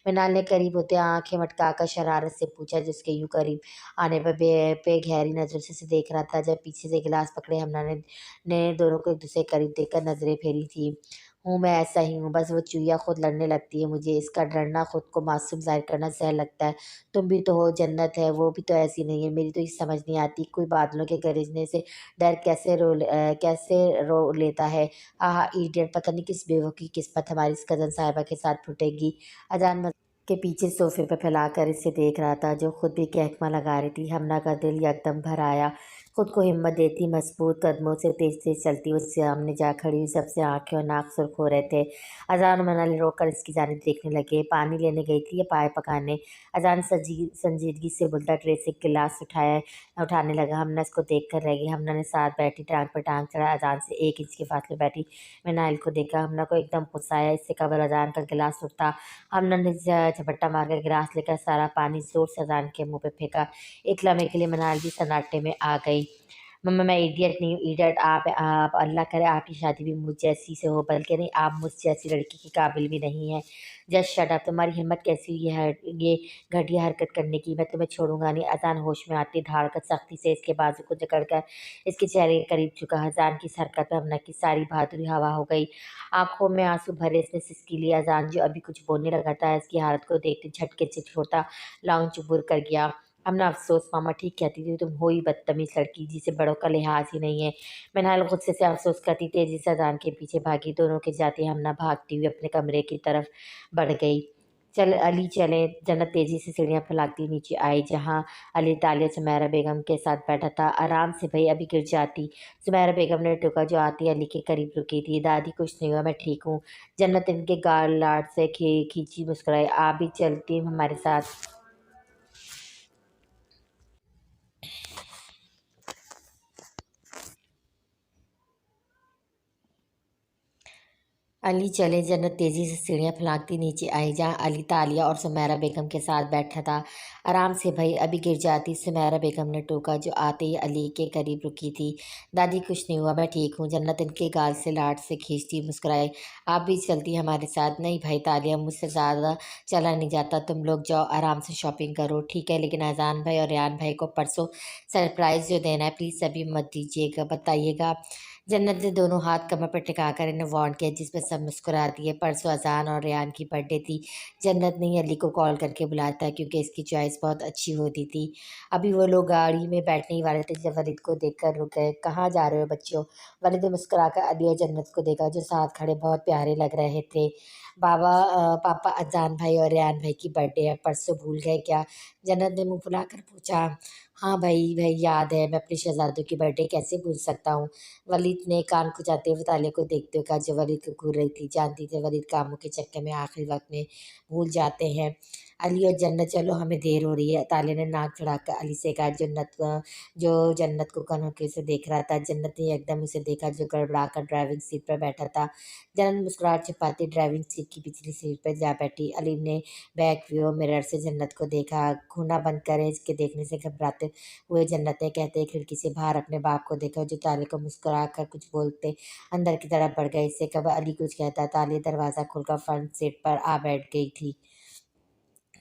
منال نے قریب ہوتے آنکھیں مٹکا کر شرارت سے پوچھا جس کے یوں قریب آنے پر پہ گہری نظروں سے اسے دیکھ رہا تھا۔ جب پیچھے سے گلاس پکڑے ہمنا نے دونوں کو ایک دوسرے قریب دیکھ کر نظریں پھیری تھیں۔ میں ایسا ہی ہوں، بس وہ چویا خود لڑنے لگتی ہے، مجھے اس کا ڈرنا، خود کو معصوم ظاہر کرنا سہل لگتا ہے۔ تم بھی تو ہو، جنت ہے، وہ بھی تو ایسی نہیں ہے، میری تو یہ سمجھ نہیں آتی کوئی بادلوں کے گرجنے سے ڈر کیسے رو لیتا ہے۔ ایڈیٹ، پتہ نہیں کس بیوہ کی قسمت ہماری اس کزن صاحبہ کے ساتھ پھوٹے گی۔ اذان के पीछे सोफे पर फैलाकर इसे देख रहा था, जो खुद भी कहकमा लगा रही थी। हमना का दिल यकदम भर आया। खुद को हिम्मत देती मजबूत कदमों से तेज तेज चलती उससे सामने जा खड़ी हुई। सबसे आंखें और नाक सुर्ख हो रहे थे। अजान और मनाली रोक कर इसकी जानिब देखने लगे। पानी लेने गई थी या पाए पकाने? अजान संजीदगी से बोलता ट्रे से गिलास उठाने लगा। हमना इसको देख कर रह गई। हमना ने साथ बैठी टांग पर टांग चढ़ा अजान से 1 इंच के फासले बैठी। मैंने को देखा। हमना को एकदम गुस्सा आया। इससे कबल अजान का गिलास उठता। हमना ने झपट्टा मारकर गिलास लेकर सारा पानी जोर से अजान के मुंह पे फेंका। एक लम्हे के लिए मनाल भी सन्नाटे में आ गई। मम्मा मैं इडियट नहीं हूँ इडियट आप अल्लाह करे आपकी शादी भी मुझ जैसी से हो, बल्कि नहीं आप मुझ जैसी लड़की के काबिल भी नहीं है। Just shut up. तुम्हारी हिम्मत कैसी हुई है ये घटिया हरकत करने की? मैं तुम्हें छोड़ूंगा नहीं। अजान होश में आती धाड़ कर सख्ती से इसके बाजू को जकड़कर इसके चेहरे के करीब झुका। अजान की इस हरकत पर हमना की सारी बहादुरी हवा हो गई। आंखों में आंसू भरे इसने सिसकी लिया। अजान जो अभी कुछ बोलने लगा था, इसकी हालत को देखते झटके से छोटा लाउंज चुबुर कर गया। हमने अफसोस मामा ठीक कहती थी, तुम हो ही बदतमीज लड़की जिसे बड़ों का लिहाज ही नहीं है। मैनहाल गुस्से से अफसोस करती तेजी से अजान के पीछे भागी। दोनों के जाते हमना भागती हुई अपने कमरे की तरफ बढ़ गई। चल अली चले। जन्नत तेजी से सीढ़ियां फैलाती नीचे आई, जहां अली तालिया सुमेरा बेगम के साथ बैठा था। आराम से भाई अभी गिर जाती। सुमेरा बेगम ने टोका, जो आती अली के करीब रुकी थी। दादी कुछ नहीं हुआ, मैं ठीक हूँ। जन्नत इनके गाल लाड से खींची मुस्कुराई। आप भी चलती हमारे साथ? अली चले। जन्नत तेजी से सीढ़ियां फैलाती नीचे आई, जहां अली तालिया और सुमेरा बेगम के साथ बैठा था। आराम से भाई अभी गिर जाती। सुमेरा बेगम ने टोका, जो आते ही अली के करीब रुकी थी। दादी कुछ नहीं हुआ, मैं ठीक हूँ। जन्नत इनके गाल से लाड से खींचती मुस्कुराई। आप भी चलती हमारे साथ? नहीं भाई तालिया, मुझसे ज़्यादा चला नहीं जाता। तुम लोग जाओ आराम से शॉपिंग करो। ठीक है, लेकिन अजान भाई और रेहान भाई को परसों सरप्राइज़ जो देना है प्लीज़ अभी मत दीजिएगा, बताइएगा। जन्नत ने दोनों हाथ कमर पर टिकाकर इन्हें वार्न किया, जिस पर सब मुस्कुरा दिए। परसों अजान और रेहान की बर्थडे थी। जन्नत ने अली को कॉल करके बुलाया था, क्योंकि इसकी चॉइस बहुत अच्छी होती थी। अभी वो लोग गाड़ी में बैठने ही वाले थे जब वलीद को देखकर रुक गए। कहाँ जा रहे हो बच्चों? वलीद ने मुस्कुराकर अली और जन्नत को देखा, जो साथ खड़े बहुत प्यारे लग रहे थे। पापा अजान भाई और रेहान भाई की बर्थडे है, परसों भूल गए क्या? जन्नत ने मुंह फुलाकर पूछा। हाँ भाई भाई याद है, मैं अपने शहजादों की बर्थडे कैसे भूल सकता हूँ? वलीद ने कान खुजाते हुए ताले को देखते हुए कहा, जो वलीद को घूर रही थी। जानती थी वलीद कामों के चक्कर में आखिरी वक्त में भूल जाते हैं। अली और जन्नत चलो, हमें देर हो रही है। ताले ने नाक चढ़ाकर अली से कहा। जो जन्नत को कनखी से देख रहा था। जन्नत ने एकदम उसे देखा, जो गड़बड़ाकर ड्राइविंग सीट पर बैठा था। जन्नत मुस्कुराहट छिपाती ड्राइविंग सीट की पिछली सीट पर जा बैठी। अली ने बैक व्यू मिरर से जन्नत को देखा। घूरना बंद करे, इसके देखने से घबराते हुए जन्नत ने कहते ही खिड़की से बाहर अपने बाप को देखा, जो ताले को मुस्कुरा कर कुछ बोलते अंदर की तरफ बढ़ गए। इससे कब अली कुछ कहता, ताले दरवाज़ा खोलकर फ्रंट सीट पर आ बैठ गई थी।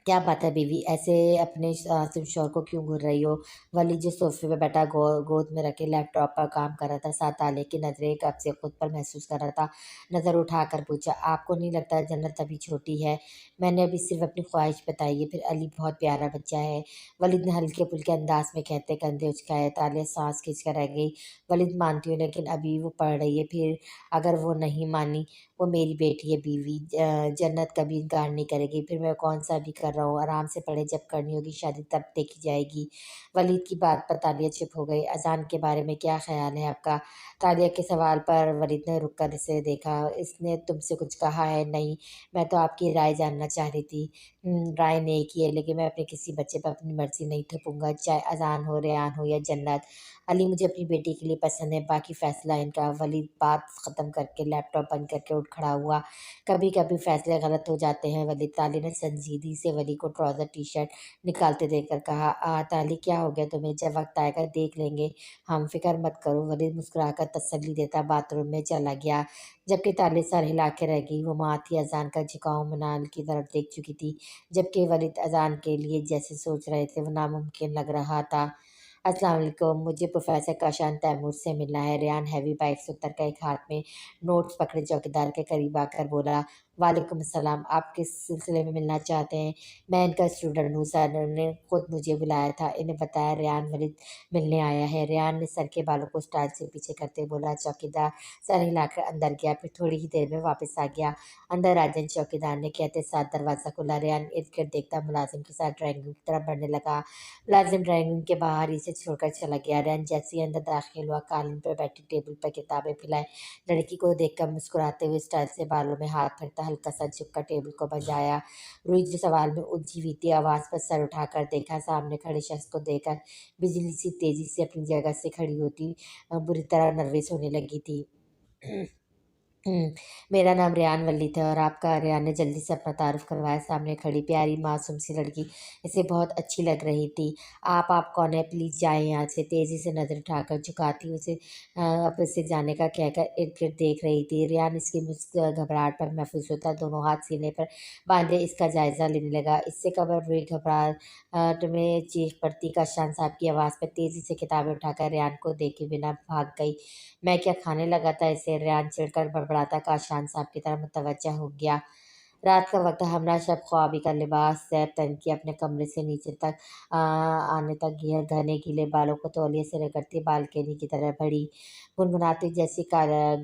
क्या बात है बीवी, ऐसे अपने तुम शौहर को क्यों घूर रही हो? वली जो सोफे पे बैठा गोद में रखे लैपटॉप पर काम कर रहा था, साथ ताले की नजरें कब से खुद पर महसूस कर रहा था। नज़र उठाकर पूछा, आपको नहीं लगता जन्नत अभी छोटी है? मैंने अभी सिर्फ अपनी ख्वाहिश बताई है, फिर अली बहुत प्यारा बच्चा है। वलीद ने हल्के फुल्के अंदाज में कहते कंधे उचकाए। ताले सांस खींच कर रह गई। वलीद मानती हूँ, लेकिन अभी वो पढ़ रही है। फिर अगर वो नहीं मानी? वो मेरी बेटी है बीवी, जन्नत कभी इनकार नहीं करेगी। फिर मैं कौन सा भी कर रहा हूँ, आराम से पढ़े, जब करनी होगी शादी तब देखी जाएगी। वलीद की बात पर तालिया चुप हो गई। अजान के बारे में क्या ख्याल है आपका? तालिया के सवाल पर वलीद ने रुक कर इसे देखा। इसने तुमसे कुछ कहा है? नहीं, मैं तो आपकी राय जानना चाह रही थी। राय नहीं की है, लेकिन मैं अपने किसी बच्चे पर अपनी मर्जी नहीं थोपूंगा, चाहे अजान हो, रेहान हो या जन्नत। अली मुझे अपनी बेटी के लिए पसंद है, बाकी फैसला इनका। वलीद बात ख़त्म करके लैपटॉप बंद करके उठ खड़ा हुआ। कभी कभी फैसले गलत हो जाते हैं वलीद। ताली ने संजीदगी से वली को ट्राउज़र टी शर्ट निकालते देखकर कहा। ताली क्या हो गया तुम्हें? जब वक्त आएगा देख लेंगे हम, फिक्र मत करो। वलीद मुस्कुराकर तसल्ली देता बाथरूम में चला गया, जबकि ताली सर हिला के रह गई। वो माँ थी, अजान का झुकाव मनाल की तरफ देख चुकी थी, जबकि वलीद अजान के लिए जैसे सोच रहे थे वो नामुमकिन लग रहा था। अस्सलाम वालेकुम, मुझे प्रोफेसर काशान तैमूर से मिलना है। रेहान हैवी बाइक से उतर कर एक हाथ में नोट्स पकड़े चौकीदार के करीब आकर बोला। وعلیکم السلام، آپ کس سلسلے میں ملنا چاہتے ہیں؟ میں ان کا اسٹوڈنٹ ہوں، سر نے خود مجھے بلایا تھا، انہیں بتایا ریان ولید ملنے آیا ہے۔ ریان نے سر کے بالوں کو اسٹائل سے پیچھے کرتے بولا۔ چوکیدار سر ہلا کر اندر گیا، پھر تھوڑی ہی دیر میں واپس آ گیا۔ اندر آ جائیں، چوکیدار نے کہتے ساتھ دروازہ کھلا۔ ریان ارد گرد دیکھتا ملازم کے ساتھ ڈرائنگ روم کی طرف بڑھنے لگا۔ ملازم ڈرائنگ روم کے باہر اسے چھوڑ کر چلا گیا۔ ریان جیسے ہی اندر داخل ہوا، قالین پر بیٹھی ٹیبل پر کتابیں پھیلائے لڑکی کو دیکھ کر مسکراتے ہوئے اسٹائل سے بالوں میں ہاتھ پھیرتا ہلکا سا جھک کر ٹیبل کو بجایا۔ روئی جو سوال میں الجھی ہوئی تھی، آواز پر سر اٹھا کر دیکھا۔ سامنے کھڑے شخص کو دیکھ کر بجلی سی تیزی سے اپنی جگہ سے کھڑی ہوتی بری طرح نروس ہونے لگی تھی۔ میرا نام ریان ولید ہے اور آپ کا؟ ریان نے جلدی سے اپنا تعارف کروایا۔ سامنے کھڑی پیاری معصوم سی لڑکی اسے بہت اچھی لگ رہی تھی۔ آپ کون ہے؟ پلیز جائیں یہاں سے۔ تیزی سے نظر اٹھا کر جھکاتی اسے اسے جانے کا کہہ کر ارد گرد دیکھ رہی تھی۔ ریان اس کی گھبراہٹ پر محفوظ ہوتا دونوں ہاتھ سینے پر باندھے اس کا جائزہ لینے لگا۔ اس سے قبل روئی گھبراہٹ میں چیخ پڑتی۔ کاشان صاحب کی آواز پر تیزی سے کتابیں اٹھا کر ریان کو دیکھے بنا بھاگ گئی۔ میں کیا کھانے لگا تھا اسے؟ ریان چڑھ کر بڑبڑاتا کاشان صاحب کی طرف متوجہ ہو گیا۔ رات کا وقت ہمراہ شب خوابی کا لباس زیب تن کی اپنے کمرے سے نیچے تک آنے تک گھنے گیلے بالوں کو تولیے سے رگڑتی بالکنی کی طرف بڑھی، گنگناتی جیسی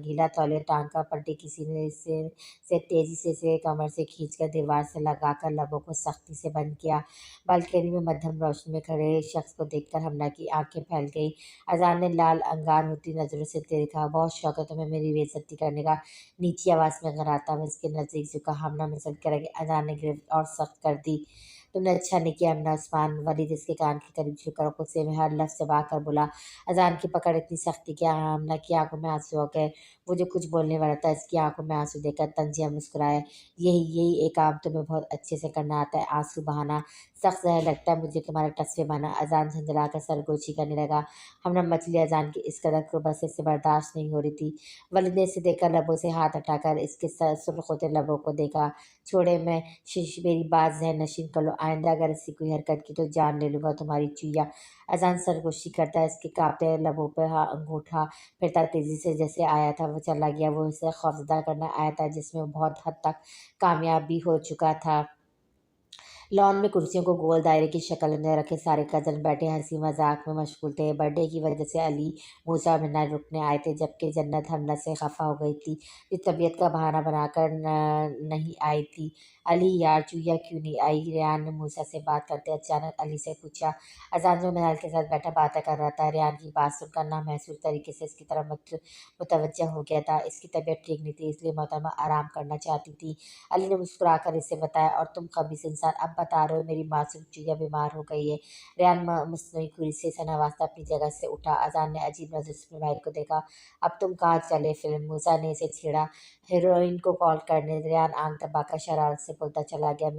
گیلا تولیہ ٹانگ کر پلٹی۔ کسی نے سے تیزی سے اسے کمر سے کھینچ کر دیوار سے لگا کر لبوں کو سختی سے بند کیا۔ بالکنی میں مدھم روشنی میں کھڑے شخص کو دیکھ کر ہمنا کی آنکھیں پھیل گئیں۔ اذان نے لال انگار ہوتی نظروں سے دیکھا۔ بہت شوق ہے تمہیں میری بے عزتی کرنے کا؟ نیچی آواز میں غراتا ہوا اس کے نزدیک جھکا۔ ہمنا مسل کر آگے۔ اذان نے گرفت اور سخت کر دی۔ تم نے اچھا نہیں کیا ہمنا۔ عثمان ولید اس کے کان کے قریب جھک کر غصے میں ہر لفظ چبا کر بولا۔ اذان کی پکڑ اتنی سختی کیا؟ ہمنا کی آنکھوں میں آنسو آ گئے۔ وہ جو کچھ بولنے والا تھا اس کی آنکھوں میں آنسو دیکھ کر تنزیہ مسکرایا۔ یہی ایک کام تمہیں بہت اچھے سے کرنا آتا ہے، آنسو بہانا۔ سخت زہر لگتا ہے مجھے تمہارے ٹسوے بہانا۔ اذان جھنجھلا کر سرگوشی کرنے لگا۔ ہمنا مچلی اذان کی اس قدر قربت سے اسے برداشت نہیں ہو رہی تھی۔ ولید نے اسے دیکھ کر لبوں سے ہاتھ ہٹا کر اس کے سرخ ہوتے لبوں کو دیکھا۔ چھوڑے، میں میری بات ذہن نشین کر لو، آئندہ اگر ایسی کوئی حرکت کی تو جان لے لوں گا تمہاری چویا۔ اذان سرگوشی کرتا اس کے کانپتے لبوں پہ انگوٹھا پھرتا تیزی سے جیسے آیا تھا وہ چلا گیا۔ وہ اسے خوفزدہ کرنا آیا تھا جس میں وہ بہت حد تک کامیاب بھی ہو چکا تھا۔ لان میں کرسیوں کو گول دائرے کی شکل میں رکھے سارے کزن بیٹھے ہنسی مذاق میں مشغول تھے۔ برتھ ڈے کی وجہ سے علی، موسیٰ اور منال رکنے آئے تھے جبکہ جنت ہمنا سے خفا ہو گئی تھی جو طبیعت کا بہانہ بنا کر نہیں آئی تھی۔ علی یار چویا کیوں نہیں آئی؟ ریان نے موسیٰ سے بات کرتے اچانک علی سے پوچھا۔ اذان جو منال کے ساتھ بیٹھا باتیں کر رہا تھا ریان کی بات سن کر نامحسوس طریقے سے اس کی طرف متوجہ ہو گیا تھا۔ اس کی طبیعت ٹھیک نہیں تھی اس لیے محترمہ آرام کرنا چاہتی تھی، علی نے مسکرا کر اسے بتایا۔ اور تم خبیث انسان اب بتا رہے ہو میری معصوم چویا بیمار ہو گئی ہے؟ ریان مصنوعی خوری سے اسے نوازتا اپنی جگہ سے اٹھا۔ اذان نے عجیب نظر سے اپنے بھائی کو دیکھا۔ اب تم کہاں چلے فلم؟ موسیٰ نے اسے چھیڑا۔ ہیروئن کو کال کرنے۔ ریان آنکھ دبا کر شرارت سے بولتا چلا گیا۔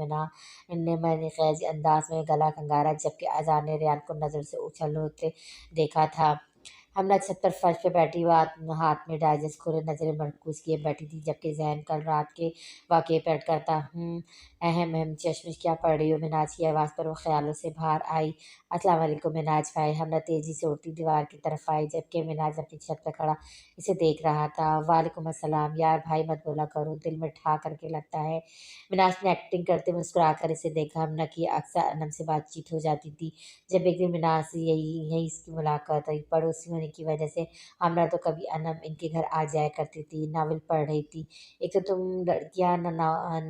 میں نے خیز انداز میں گلا کھنگارا جبکہ اذان نے ریان کو نظر سے اچھل ہوتے دیکھا تھا۔ ہمنا چھت پر فرش پہ بیٹھی ہاتھ میں ڈائجسٹ کھولے نظریں مرکوز کیے بیٹھی تھی جبکہ ذہن کل رات کے واقعے پر اٹکا تھا۔ اہم چشمش کیا پڑھ رہی ہو؟ مناج کی آواز پر وہ خیالوں سے باہر آئی۔ السلام علیکم مناج بھائی۔ ہمنا تیزی سے اٹھتی دیوار کی طرف آئی جبکہ مناج اپنی چھت پر کھڑا اسے دیکھ رہا تھا۔ وعلیکم السلام یار بھائی مت بولا کرو، دل میں ٹھا کر کے لگتا ہے۔ مناج نے ایکٹنگ کرتے مسکرا کر اسے دیکھا۔ ہمنا کی اکثر انم سے بات چیت ہو جاتی تھی۔ جب ایک دن مناج سے یہی اس کی ملاقات ہوئی۔ پڑوسی ہونے کی وجہ سے ہمنا تو کبھی انم ان کے گھر آ جایا کرتی تھی۔ ناول پڑھ رہی تھی۔ ایک تو تم لڑکیاں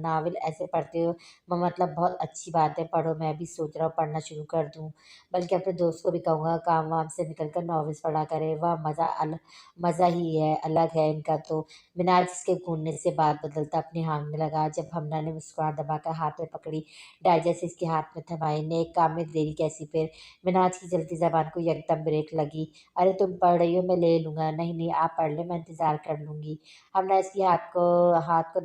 ناول ایسے پڑھتے ہو، مطلب بہت اچھی بات ہے، پڑھو، میں بھی سوچ رہا ہوں پڑھنا شروع کر دوں، بلکہ اپنے دوست کو بھی کہوں گا کام وام سے نکل کر ناولس پڑھا کرے۔ واہ مزہ ہی ہے الگ ہے ان کا تو۔ مناج اس کے گھوننے سے بات بدلتا اپنے ہانکنے لگا جب ہمنا نے مسکراہٹ دبا کر ہاتھ میں پکڑی ڈائجسٹ اس کے ہاتھ میں تھمائی۔ نیک کام میں دیری کیسی پھر؟ مناج کی جلتی زبان کو یکدم بریک لگی۔ ارے تم پڑھ رہی ہو، میں لے لوں گا۔ نہیں آپ پڑھ لیں، میں انتظار کر لوں گی۔ ہمنا اس کی ہاتھ کو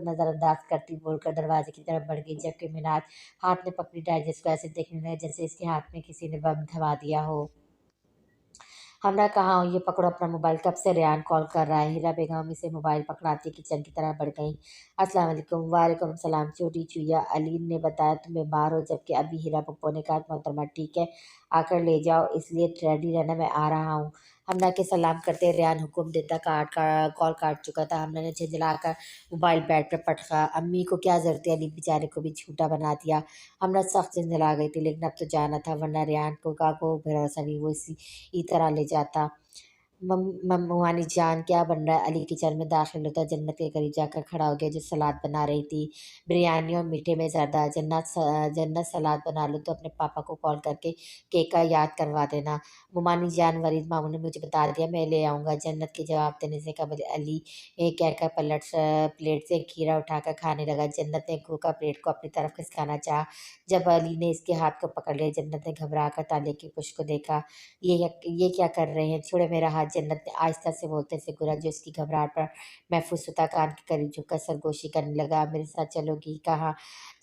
نظر انداز کرتی بول کر دروازے کی طرف بڑھ گئی جبکہ مناج ہاتھ میں پکڑی ڈائجسٹ کو ایسے دیکھنے لگا جیسے اس کے ہاتھ میں کسی نے بم تھما دیا ہو۔ ہمنا کہاں ہو؟ یہ پکڑو اپنا موبائل، کب سے ریان کال کر رہا ہے؟ ہیرا بیگم اسے موبائل پکڑاتی کچن کی طرف بڑھ گئیں۔ السلام علیکم۔ وعلیکم السلام چھوٹی چویا، علی نے بتایا تم بیمار ہو جبکہ ابھی ہیرا پھپھو نے کہا محترمہ ٹھیک ہے آ کر لے جاؤ، اس لیے ریڈی رہنا، میں آ رہا ہوں۔ हमना के सलाम करते रेहान हुक्म देता कॉल काट चुका था। हमने झंझलाकर मोबाइल बेड पे पटका। अम्मी को क्या ज़रूरत है, अली बेचारे को भी झूठा बना दिया। हमने सख्त झंझला गई थी, लेकिन अब तो जाना था, वरना रेहान को भरोसा नहीं वो इसी तरह ले जाता। मम्मानी जान क्या बन रहा है? अली किचन में दाखिल होता, जन्नत के करीब जाकर खड़ा हो गया जो सलाद बना रही थी, बिरयानी और मीठे में ज़्यादा। जन्नत सलाद बना लो तो अपने पापा को कॉल करके केक का याद करवा देना। ममानी जान वरीद मामू ने मुझे बता दिया, मैं ले आऊँगा। जन्नत के जवाब देने से कबल अली कहकर प्लेट से खीरा उठाकर खाने लगा। जन्नत ने घूका प्लेट को अपनी तरफ खिसकाना चाहा। जब अली ने इसके हाथ को पकड़ लिया, जन्नत ने घबरा कर ताले की पुश को देखा। ये क्या कर रहे हैं? छोड़े मेरा हाथ। जन्नत ने आहिस्ता से बोलते से गुरा जो उसकी घबराहट पर महफूज होता, कान के करीब झुककर सरगोशी करने लगा। मेरे साथ चलोगी? कहाँ?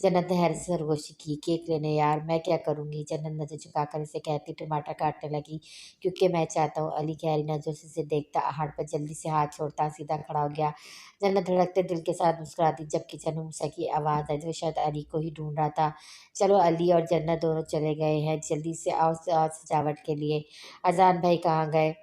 जन्नत ने हैरत से सरगोशी की। केक लेने यार। मैं क्या करूँगी? जन्नत नजर झुकाकर इसे कहती टमाटर काटने लगी। क्योंकि मैं चाहता हूँ। अली गहरी नजरों से इसे देखता, आहट पर जल्दी से हाथ छोड़ता सीधा खड़ा हो गया। जन्नत धड़कते दिल के साथ मुस्कुराती। जब किचन में मूसा की आवाज़ आई तो शायद अली को ही ढूंढ रहा था। चलो, अली और जन्नत दोनों चले गए हैं, जल्दी से आओ सजावट के लिए। अजान भाई कहाँ गए?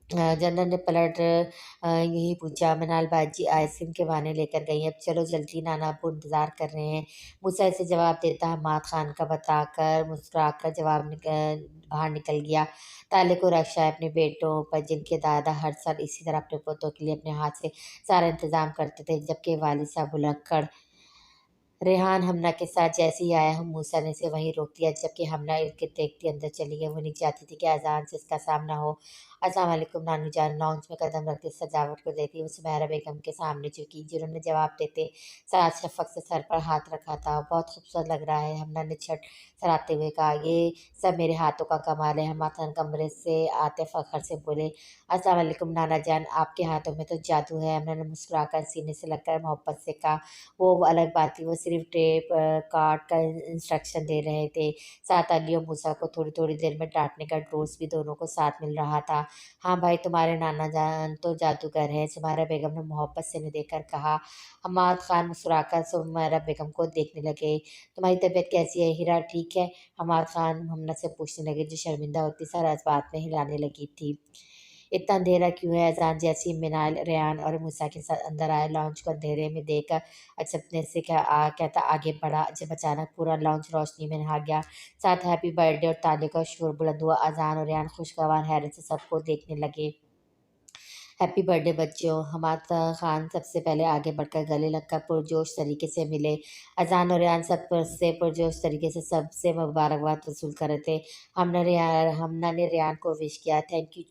जनरल ने पलट यही पूछा। मनाल बाजी आइसक्रीम के बहाने लेकर गई। अब चलो जल्दी, नाना अब्बू इंतज़ार कर रहे हैं। मूसा इसे जवाब देता हमाद खान का बताकर मुस्कुराकर बाहर निकल गया। ताले को रक्षा है अपने बेटों पर, जिनके दादा हर साल इसी तरह अपने पोतों के लिए अपने हाथ से सारा इंतज़ाम करते थे, जबकि वालिद साहब भुलक्कड़। रेहान हमना के साथ जैसे ही आया, हम मूसा ने इसे वहीं रोक दिया, जबकि हमना इर्द देखती अंदर चली गई। वो नहीं चाहती थी कि अजान से इसका सामना हो। अस्सलाम वालेकुम नानू जान। लॉन्च में कदम रखते सजावट को देखती वो सुमेरा बेगम के सामने झुकी, जिन्होंने जवाब देते साथ शफक से सर पर हाथ रखा था। बहुत खूबसूरत लग रहा है, हमना ने छट सराहते हुए कहा। ये सब मेरे हाथों का कमाल है। हम खान कमरे से आते फखर से बोले, अस्सलाम वालेकुम नाना जान, आपके हाथों में तो जादू है। हमना ने मुस्कुराकर सीने से लगकर मोहब्बत से कहा। वो अलग बात थी, वो सिर्फ टेप काट कर इंस्ट्रक्शन दे रहे थे। साथ अली और मूसा को थोड़ी थोड़ी देर में डांटने का डोज भी दोनों को साथ मिल रहा था। हाँ भाई, तुम्हारे नाना जान तो जादूगर हैं, सुमारा बेगम ने मोहब्बत से देकर कहा। हमाद खान मुस्कुराकर सुमारा बेगम को देखने लगे। तुम्हारी तबीयत कैसी है हीरा, ठीक है? हमाद खान हमना से पूछने लगे, जो शर्मिंदा होती सर इस बात में हिलाने लगी थी। इतना अंधेरा क्यों है? अजान जैसी मिनाल रेहान और मूसा के साथ अंदर आए। लॉन्च को अंधेरे में देखकर अचंभे से कहता आगे बढ़ा। जब अचानक पूरा लॉन्च रोशनी में नहा गया। साथ हैप्पी बर्थडे और ताले का शोर बुलंद हुआ। अजान और रेहान खुशगवार हैरत से सबको देखने लगे। हैप्पी बर्थडे बच्चों। हमाद खान सबसे पहले आगे बढ़कर गले लगकर पुरजोश तरीके से मिले। अजान और रेहान सब से पुरजोश तरीके से सबसे मुबारकबाद वसूल कर रहे थे। हमना ने रेहान को विश किया। Thank you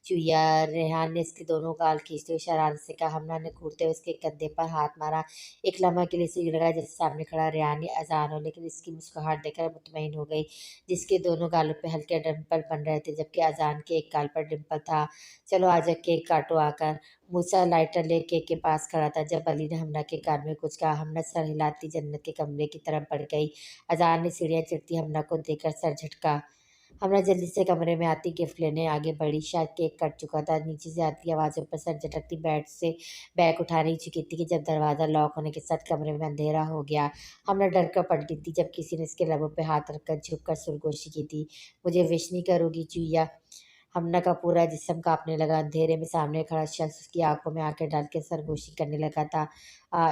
चुया। रेहान ने इसके दोनों गाल खींचते हुए शरारत से कहा। हमना ने घूरते हुए उसके कंधे पर हाथ मारा। एक लम्हा के लिए इसे लगा जैसे सामने खड़ा रेहान ही अजान हो, लेकिन इसकी मुस्कुराहट देखकर मुतमईन हो गई, जिसके दोनों गालों पे हल्के डिम्पल बन रहे थे, जबकि अजान के एक गाल पर डिम्पल था। चलो आजा केक काटो आकर। मूसा लाइटर ले केक के पास खड़ा था। जब अली ने हमना के कान में कुछ कहा, हमना सर हिलाती जन्नत के कमरे की तरफ बढ़ गई। अजान ने सीढ़ियाँ चढ़ती हमना को देखकर सर झटका। हमना जल्दी से कमरे में आती गिफ्ट लेने आगे बढ़ी। शायद केक कट चुका था। नीचे से आती आवाज़ों पर सर झटकती बेड से बैग उठा नहीं चुकी थी कि जब दरवाज़ा लॉक होने के साथ कमरे में अंधेरा हो गया। हमने डर कर पलटी थी जब किसी ने इसके लबों पे हाथ रखकर झुक कर सुरगोशी की थी। मुझे विश नहीं करोगी चुईया? हमना का पूरा जिस्म कांपने लगा। अंधेरे में सामने खड़ा शख्स उसकी आंखों में आंखें डाल के सरगोशी करने लगा था।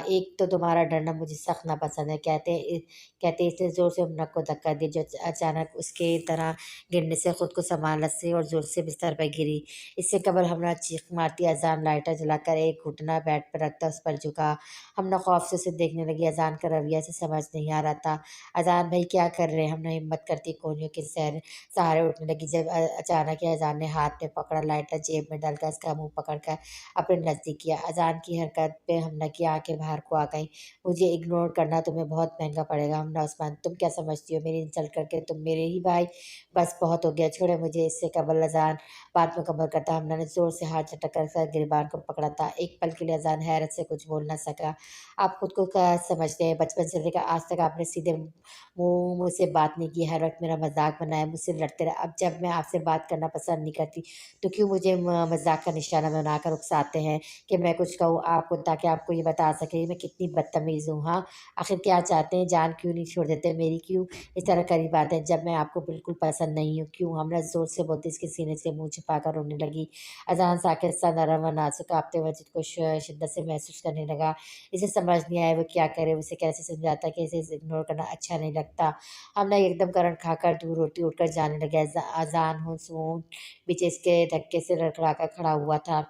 एक तो तुम्हारा डरना मुझे सख्त नापसंद है, कहते इसने जोर से हमना को धक्का दिया, जो अचानक उसके तरह गिरने से खुद को संभाला से और जोर से बिस्तर पर गिरी। इससे कबल हमना चीख मारती अजान लाइटर जलाकर एक घुटना बेड पर रखता उस पर झुका। हमना खौफ से उसे देखने लगी। अजान का रवैया से समझ नहीं आ रहा था। अजान भाई क्या कर रहे हैं? हमने हिम्मत करती कोहनियों के सहारे उठने लगी, जब अचानक ही अजान ने हाथ में पकड़ा लाइटर जेब में डालकर उसका मुंह पकड़कर अपने नज़दीक किया। अजान की हरकत पे हमना की आंखें बाहर को आ गईं। मुझे इग्नोर करना तुम्हें बहुत महंगा पड़ेगा हमना उस्मान। तुम क्या समझती हो मेरी इंसल्ट करके तुम मेरे ही भाई? बस बहुत हो गया, छोड़े मुझे। इससे कबल अजान बात मुकम्मल करता हमना ने जोर से हाथ झटक कर सर गिरबान को पकड़ा था। एक पल के लिए अजान हैरत से कुछ बोल न सका। आप खुद को क्या समझते हैं? बचपन से लेकर आज तक आपने सीधे मुझसे बात नहीं की, हर वक्त मेरा मजाक बनाया, मुझसे लड़ते रहे। अब जब मैं आपसे बात करना पसंद नहीं करती तो क्यों मुझे मजाक का निशाना बनाकर उकसाते हैं कि मैं कुछ कहूँ आपको, ताकि आपको ये बता सके। मैं कितनी बदतमीज़ हूँ, हाँ? आखिर क्या चाहते हैं? जान क्यों नहीं छोड़ देते मेरी? क्यों इस तरह करीब आते हैं जब मैं आपको बिल्कुल पसंद नहीं हूँ? क्यों? हमरा ज़ोर से बोलते इसके सीने से मुँह छुपाकर रोने लगी। अज़ान साकिर सा नरम व नाज़ुक काँपते हुए को शिद्दत से महसूस करने लगा। इसे समझ नहीं आया वो क्या करे, उसे कैसे समझाता कि इसे इग्नोर करना अच्छा नहीं लगता। हम ना एकदम करंट खाकर दूर होती उठकर जाने लगे। अज़ान हो सून बीच इसके धक्के से लड़खड़ाकर खड़ा हुआ था।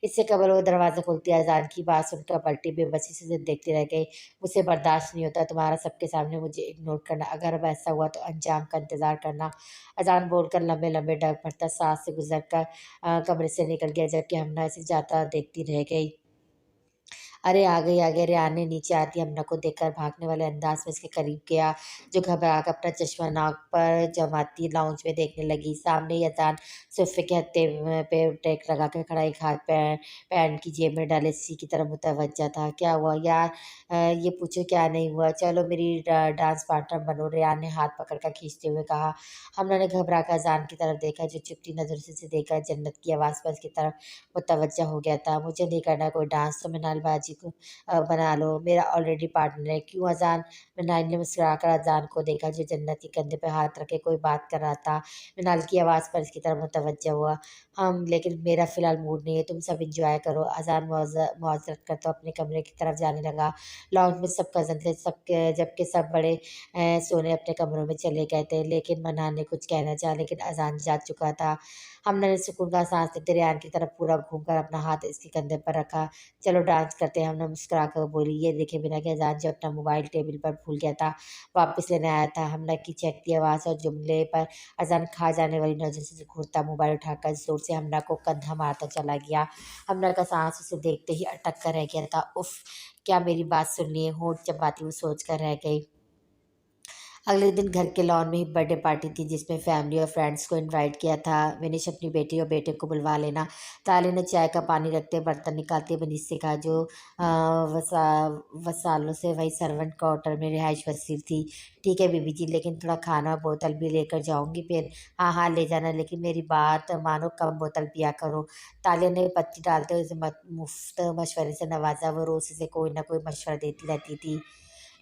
इससे कबल वो दरवाज़ा खोलती अज़ान की बात सुनकर पलटी, बेबसी से देखती रह गई। मुझसे बर्दाश्त नहीं होता तुम्हारा सबके सामने मुझे इग्नोर करना। अगर अब ऐसा हुआ तो अंजाम का इंतज़ार करना। अज़ान बोलकर लंबे-लंबे डग भरता साँस से गुज़रकर कमरे से निकल गया, जबकि हमना इसे जाता देखती रह गई। अरे आ गई रेहान ने नीचे आती हमना को देखकर भागने वाले अंदाज में इसके करीब गया, जो घबरा कर अपना चश्मा नाक पर जमाती लाउंज में देखने लगी। सामने ही अजान सोफे के हत्थे पे टेक लगा कर खड़ा, एक हाथ पैंट की जेब में डाले सी की तरफ मुतवज्जा था। क्या हुआ यार? ये पूछो क्या नहीं हुआ? चलो मेरी डांस पार्टनर बनो, रेहान ने हाथ पकड़ कर खींचते हुए कहा। हमना ने घबरा कर अजान की तरफ देखा, जो चुपती नजर से उसे देखकर जन्नत की आवाज़ पर उसकी तरफ मुतवज्जा हो गया था। मुझे नहीं करना कोई डांस, तो मिनाल बाजी को बना लो, मेरा ऑलरेडी पार्टनर है। क्यों अजान? मिनाल ने मुस्कुराकर अजान को देखा, जो जन्नत के कंधे पर हाथ रखे कोई बात कर रहा था। मिनाल की आवाज़ पर इसकी तरफ मुतवज्जा हुआ। हम लेकिन मेरा फ़िलहाल मूड नहीं है, तुम सब एंजॉय करो। अजान मुआज़रत करता अपने कमरे की तरफ जाने लगा। लॉन्ज में सब कज़न थे, सबके जबकि सब बड़े सोने अपने कमरों में चले गए थे। लेकिन मनान ने कुछ कहना चाहा, लेकिन अजान जा चुका था। हमने ने सुकून का सांस लेते रेहान की तरफ पूरा घूमकर अपना हाथ इसके कंधे पर रखा। चलो डांस करते हैं, हमने मुस्कुराकर बोली। ये देखे बिना कि अजान जो अपना मोबाइल टेबल पर भूल गया था, वापस लेने आया था। हमने की चहकती आवाज़ और जुमले पर अजान खा जाने वाली नज़र से घूरता मोबाइल उठाकर जोर से हमना को कंधा मारता चला गया। हमना का सांस उसे देखते ही अटक कर रह गया था। उफ, क्या मेरी बात सुन ली है? होंठ चबाती हुई सोच कर रह गई। अगले दिन घर के लॉन में ही बर्थडे पार्टी थी, जिसमें फैमिली और फ्रेंड्स को इनवाइट किया था। विनेश अपनी बेटी और बेटे को बुलवा लेना। ताले ने चाय का पानी रखते बर्तन निकालते विनीश से कहा, जो वसा वसालों से वही सर्वेंट क्वार्टर में रिहाइश वसीर थी। ठीक है बीबी जी, लेकिन थोड़ा खाना और बोतल भी लेकर जाऊंगी फिर। हाँ हाँ ले जाना, लेकिन मेरी बात मानो, कम बोतल पिया करो। तालिया ने पत्ती डालते हुए उसे मुफ्त मशवरे से नवाजा। वो रोज से कोई ना कोई मशवरा देती रहती थी।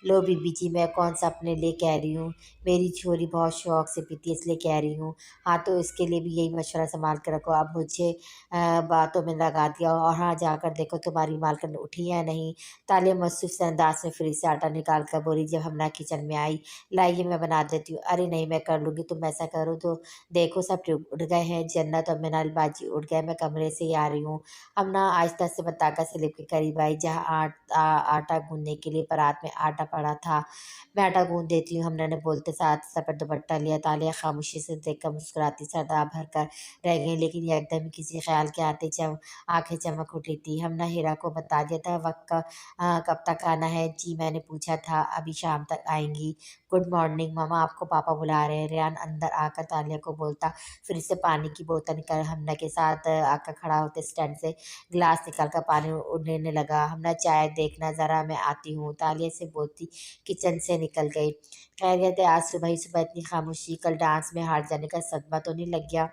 लो बीबी जी, मैं कौन सा अपने लिए कह रही हूँ, मेरी छोरी बहुत शौक से पीती है इसलिए कह रही हूँ। हाँ तो इसके लिए भी यही मशवरा संभाल कर रखो। अब मुझे बातों में लगा दिया, और हाँ जाकर देखो तुम्हारी मालकिन उठी या नहीं। तालिया मसरूफ से अंदाज में फ्रिज से आटा निकाल कर बोली। जब हमना किचन में आई, लाइए मैं बना देती हूँ। अरे नहीं मैं कर लूँगी, तुम ऐसा करो तो देखो सब उठ गए हैं, जन्नत और मिनाल बाजी उठ गए, मैं कमरे से ही आ रही हूँ। हमना आहिस्ता से बताकर स्लिप के करीब आई, जहाँ आटा गूंदने के लिए परात में आटा पड़ा था। मैं आटा गूंद देती हूँ, हमने बोलते साथ सर पर दुपट्टा लिया। तालिया खामोशी से देखकर मुस्कुराती सरदा भर कर रह गई, लेकिन यह एकदम किसी ख्याल के आते आंखें चमक उठी थी। हमने हीरा को बता दिया था वक्त का कब तक आना है? जी मैंने पूछा था, अभी शाम तक आएंगी। गुड मॉर्निंग मामा, आपको पापा बुला रहे हैं। रेहान अंदर आकर तालिया को बोलता, फिर से पानी की बोतल निकाल हमने के साथ आकर खड़ा होते स्टैंड से गिलास निकाल कर पानी उड़ने लगा। हमने चाय देखना ज़रा, मैं आती हूँ, तालिया से बोलती किचन से निकल गई। खैरियत है? आज सुबह ही सुबह इतनी खामोशी, कल डांस में हार जाने का सदमा तो नहीं लग गया?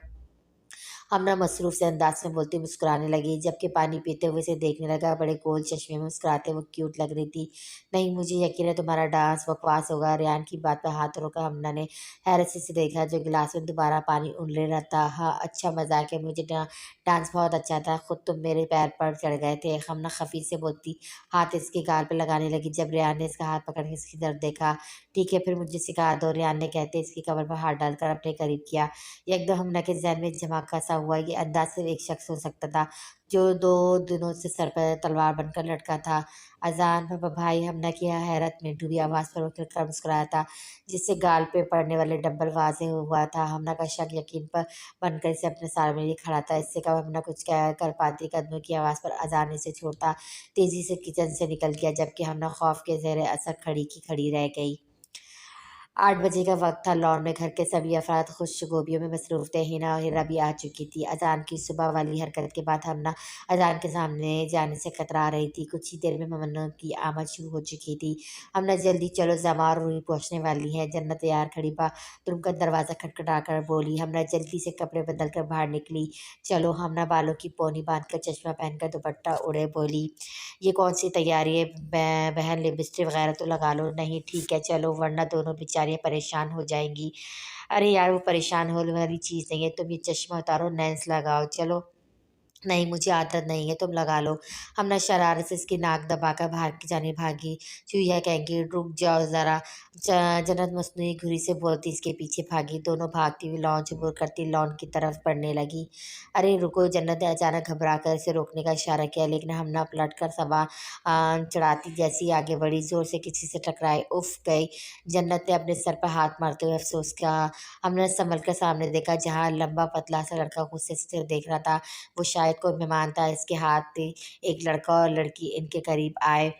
हमना मसरूफ से अंदाज में बोलती मुस्कुराने लगी, जबकि पानी पीते हुए इसे देखने लगा। बड़े गोल चश्मे में मुस्कुराते वो क्यूट लग रही थी। नहीं मुझे यकीन है तुम्हारा डांस बकवास होगा। रेहान की बात पर हाथ रोका हमना ने हैरत से देखा, जो गिलास में दोबारा पानी उंडले रहा था। हाँ अच्छा मजाक है, मुझे डांस बहुत अच्छा था, खुद तुम मेरे पैर पर चढ़ गए थे। हमना खफी से बोलती हाथ इसके गाल पर लगाने लगी। जब रेहान ने इसका हाथ पकड़ के इसकी तरफ देखा, ठीक है फिर मुझे सिखा दो, रेहान ने कहते इसकी कमर पर हाथ डालकर अपने करीब किया। एकदम हमना के ज़हन में झमाका सा हुआ। ये अंदाज सिर्फ एक शख्स हो सकता था, जो 2 दिनों से सर पर तलवार बनकर लटका था। अज़ान पापा भाई, हमना की हैरत में डूबी आवाज़ पर वो खिलकर मुस्कुराया था, जिससे गाल पे पड़ने वाले डंबल वाज़ेह हुआ था। हमना का शक यकीन पर बनकर इसे अपने सामने में लिए खड़ा था। इससे कब हमना कुछ कर पाती, कदमों की आवाज़ पर अज़ान इसे छोड़ता तेज़ी से किचन से निकल गया, जबकि हमना खौफ के ज़ेरे असर खड़ी की खड़ी रह गई। 8 बजे का वक्त था। लॉन में घर के सभी अफराद खुशगोबियों में मसरूफ थे। हिना और हिरा भी आ चुकी थी। अजान की सुबह वाली हरकत के बाद हमना अजान के सामने जाने से कतरा रही थी। कुछ ही देर में ममन्ना की आमद शुरू हो चुकी थी। हमना जल्दी चलो, जमा और रूही पहुंचने वाली है। जन्नत तैयार खड़ी बाथरूम का दरवाज़ा खटखटा कर बोली। हमना जल्दी से कपड़े बदल कर बाहर निकली। चलो, हमना बालों की पोनी बांध कर चश्मा पहनकर दुपट्टा ओढ़े बोली। ये कौन सी तैयारी है बहन, लिपस्टिक वगैरह तो लगा लो। नहीं ठीक है चलो, वरना दोनों बेचारियाँ परेशान हो जाएंगी। अरे यार, वो परेशान होने वाली चीज़ नहीं है, तुम ये चश्मा उतारो, लेंस लगाओ। चलो। नहीं, मुझे आदत नहीं है, तुम लगा लो। हमने शरारत से इसकी नाक दबाकर बाहर की जाने भागी। चूहिया कहेंगी रुक जाओ ज़रा। जन्नत मस्नुई घुरी से बोलती इसके पीछे भागी। दोनों भागती हुई लॉन अबूर करती लॉन की तरफ बढ़ने लगी। अरे रुको, जन्नत ने अचानक घबरा कर इसे रोकने का इशारा किया, लेकिन हमने पलट कर सवा चढ़ाती जैसी आगे बढ़ी, ज़ोर से किसी से टकराई। उफ गई। जन्नत ने अपने सर पर हाथ मारते हुए अफसोस किया। हमने संभल कर सामने देखा, जहाँ लंबा पतला सा लड़का गुस्से से देख रहा था। वो शायद कोई मेहमान था। इसके हाथ एक लड़का और लड़की इनके करीब आए।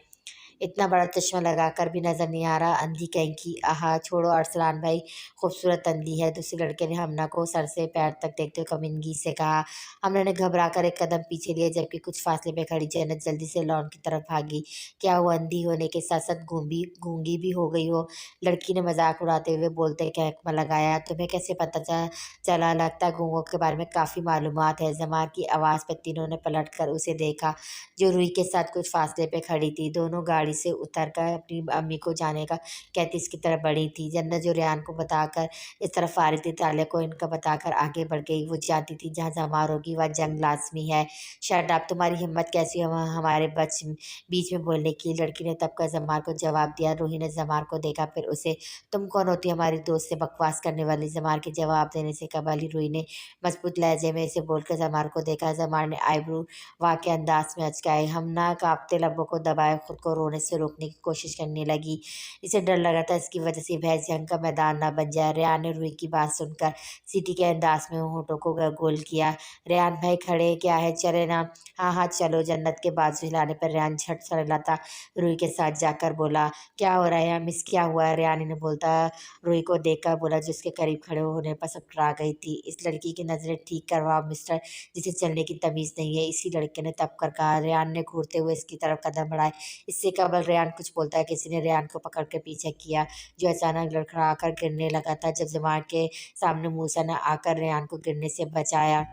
इतना बड़ा चश्मा लगाकर भी नजर नहीं आ रहा, अंधी कहीं की। आहा, छोड़ो अरसलान भाई, खूबसूरत अंधी है। दूसरे लड़के ने हमना को सर से पैर तक देखते हुए कमिंदगी से कहा। हमने ने घबरा कर एक कदम पीछे लिया, जबकि कुछ फासले पे खड़ी जन्नत जल्दी से लॉन की तरफ भागी। क्या वो अंधी होने के साथ साथ गूंगी गूंगी भी हो गई हो? लड़की ने मजाक उड़ाते हुए बोलते कहकमा लगाया। तुम्हें कैसे पता चला? लगता है गूंगों के बारे में काफ़ी मालूमात है। जमा की आवाज़ पर तीनों ने पलट कर उसे देखा, जो रूही के साथ कुछ फासले पे खड़ी थी। दोनों गाड़ी से उतरकर अपनी अम्मी को जाने का कहती इसकी तरफ बढ़ी थी। जन्नत जो रेहान को बताकर इस तरफ आ रही थी, ताले को इनका बताकर आगे बढ़ गई। वो जानती थी जहाँ जमार होगी वह जंग लाजमी है। शट अप, तुम्हारी हिम्मत कैसी है हमारे बीच में बोलने की? लड़की ने तब कर जमार को जवाब दिया। रूही ने जमार को देखा, फिर उसे। तुम कौन होती हमारी दोस्त से बकवास करने वाली? जमार के जवाब देने से कबल ही रूही ने मजबूत लहजे में इसे बोलकर जमार को देखा। जमार ने आईब्रो वाक़ई अंदाज में अचकाए। हमना कांपते लबों को दबाए खुद को रोने से रोकने की कोशिश करने लगी। इसे डर लगा था इसकी वजह से बहस जंग का मैदान ना बन जाए। रेहान ने रूही की बात सुनकर सीटी के अंदाज में होठों को गोल किया। रेहान भाई खड़े क्या है, चले ना? हाँ हाँ चलो। जन्नत के बाजू हिलाने पर रेहान झट चला था। रूही के साथ जाकर बोला, क्या हो रहा है मिस, क्या हुआ है? रेहान ने बोलता रूही को देखकर बोला, जिसके करीब खड़े होने पर सकरा गई थी। इस लड़की की नज़रें ठीक करवाओ मिस्टर, जिसे चलने की तमीज़ नहीं है। इसी लड़के ने तब कर कहा। रेहान ने घूरते हुए इसकी तरफ कदम बढ़ाए। इससे कबल रेहान कुछ बोलता है, किसी ने रेहान को पकड़ कर पीछे किया, जो अचानक लड़खड़ा कर गिरने लगा था। जब जमात के सामने मूसा ने आकर रेहान को गिरने से बचाया।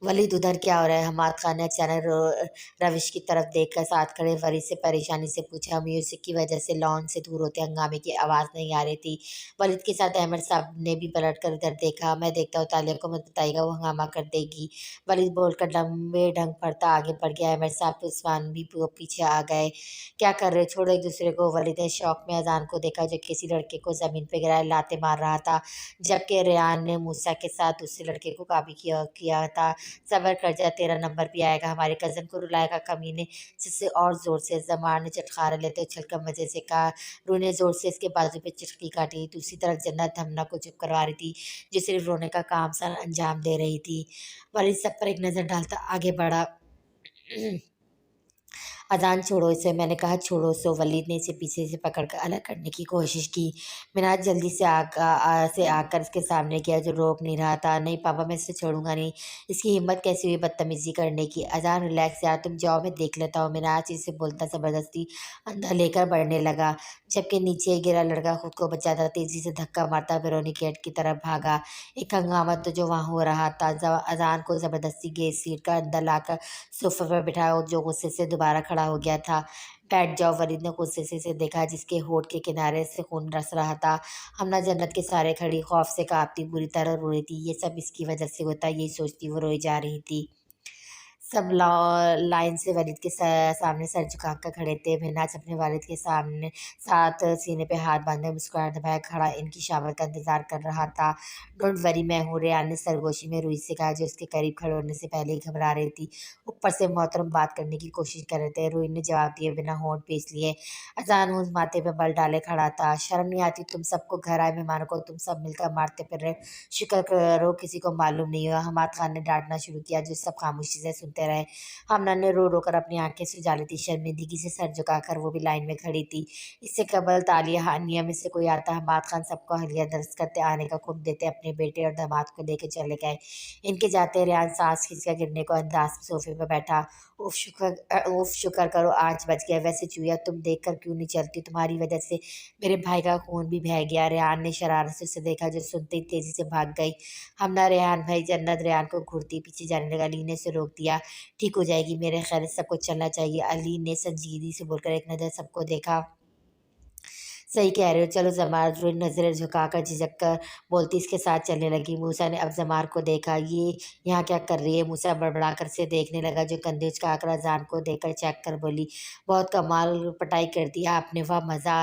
वलीद उधर क्या हो रहा है? हमाद खान ने अचानक रविश की तरफ देखकर साथ खड़े वलीद से परेशानी से पूछा। म्यूजिक की वजह से लॉन से दूर होते हंगामे की आवाज़ नहीं आ रही थी। वलीद के साथ अहमद साहब ने भी पलट कर इधर देखा। मैं देखता हूँ, तालिया को मत बताइएगा, वो हंगामा कर देगी। वलीद बोलकर लंबे ढंग पड़ता आगे बढ़ गया। अहमद साहब उस्मान भी पीछे आ गए। क्या कर रहे हो? छोड़ो एक दूसरे को। वलीद ने शौक में अजान को देखा, जो किसी लड़के को ज़मीन पर गिराए लाते मार रहा था, जबकि रेहान ने मूसा के साथ दूसरे लड़के को काबू किया था। सबर कर जा, तेरा नंबर भी आएगा। हमारे कज़न को रुलाएगा कमीने, जिससे और ज़ोर से। जमान ने चटखारा लेते उछलकर मज़े से कहा। रूह ने ज़ोर से इसके बाजू पे चिटकी काटी। दूसरी तरफ जन्नत हमना को चुप करवा रही थी, जो सिर्फ रोने का काम सर अंजाम दे रही थी। वलीद सब पर एक नज़र डालता आगे बढ़ा। अजान छोड़ो इसे, मैंने कहा छोड़ो। सो वलीद ने इसे पीछे से पकड़कर अलग करने की कोशिश की। मिनाज जल्दी से आकर इसके सामने किया, जो रोक नहीं रहा था। नहीं पापा, मैं इसे छोड़ूंगा नहीं। इसकी हिम्मत कैसी हुई बदतमीजी करने की? अजान रिलैक्स यार, तुम जाओ, मैं देख लेता हूँ। मिनाज इसे बोलता ज़बरदस्ती अंदर लेकर बढ़ने लगा, जबकि नीचे गिरा लड़का खुद को बचाता तेजी से धक्का मारता बेरोनी गेट की तरफ भागा। एक हंगामा तो जो वहाँ हो रहा था। अजान को ज़बरदस्ती गेट सीट का अंदर लाकर सोफे पर बिठाया, और जो गुस्से से दोबारा खड़ा हो गया था। बैठ जाओ। वलीद ने गुस्से से देखा, जिसके होठ के किनारे से खून रस रहा था। हमना जन्नत के सारे खड़ी खौफ से कांपती बुरी तरह रो रही थी। ये सब इसकी वजह से होता, यही सोचती वो रोई जा रही थी। सब लाइन से वलीद के सामने सर झुका कर खड़े थे। मिन्हाज अपने वालिद के सामने साथ सीने पे हाथ बांधे मुस्कुराहट दबाए खड़ा इनकी शामत का इंतजार कर रहा था। डोंट वरी, मैं हूँ। रेहान ने सरगोशी में रूही से कहा, जो उसके करीब खड़े होने से पहले ही घबरा रही थी। ऊपर से मोहतरम बात करने की कोशिश कर रहे थे। रूही ने जवाब दिए बिना होंठ पीस लिए। अजान उस माथे पे बल डाले खड़ा था। शर्म नहीं आती तुम सबको? घर आए मेहमानों को तुम सब मिलकर मारते फिर रहे। शुक्र करो किसी को मालूम नहीं हुआ। हमाद खान ने डांटना शुरू किया, जो सब खामोशी से सुनते सुनते रहे। हमना ने रो रो कर अपनी आंखें सुजा ली थी, शर्मिंदगी से सर झुकाकर वो भी लाइन में खड़ी थी। इससे कबल तालिया हानिया में से कोई आता, हमाद खान सबको हलिया दर्ज करते आने का हुक्म देते अपने बेटे और दामाद को लेके चले गए। इनके जाते रेहान सांस खींच कर गिरने को अंदाज सोफे पर बैठा। उफ शुक्र करो आज बच गया। वैसे चूया तुम देख कर क्यों नहीं चलती? तुम्हारी वजह से मेरे भाई का खून भी बह गया। रेहान ने शरारत से उसे देखा, जो सुनते ही तेजी से भाग गई। हमना रेहान भाई जन्नत रेहान को घूरती पीछे जाने लगा। अली ने उसे रोक दिया। ठीक हो जाएगी, मेरे ख्याल से सबको चलना चाहिए। अली ने संजीदगी से बोलकर एक नज़र सबको देखा। सही कह रहे हो, चलो। जमार रुई नज़रें झुकाकर झिझक कर बोलती इसके साथ चलने लगी। मूसा ने अब जमार को देखा। ये यहाँ क्या कर रही है? मूसा बड़बड़ा कर से देखने लगा, जो कंधे उचकाकर अजान को देखकर चेक कर बोली, बहुत कमाल पटाई कर दी आपने, वाह मज़ा,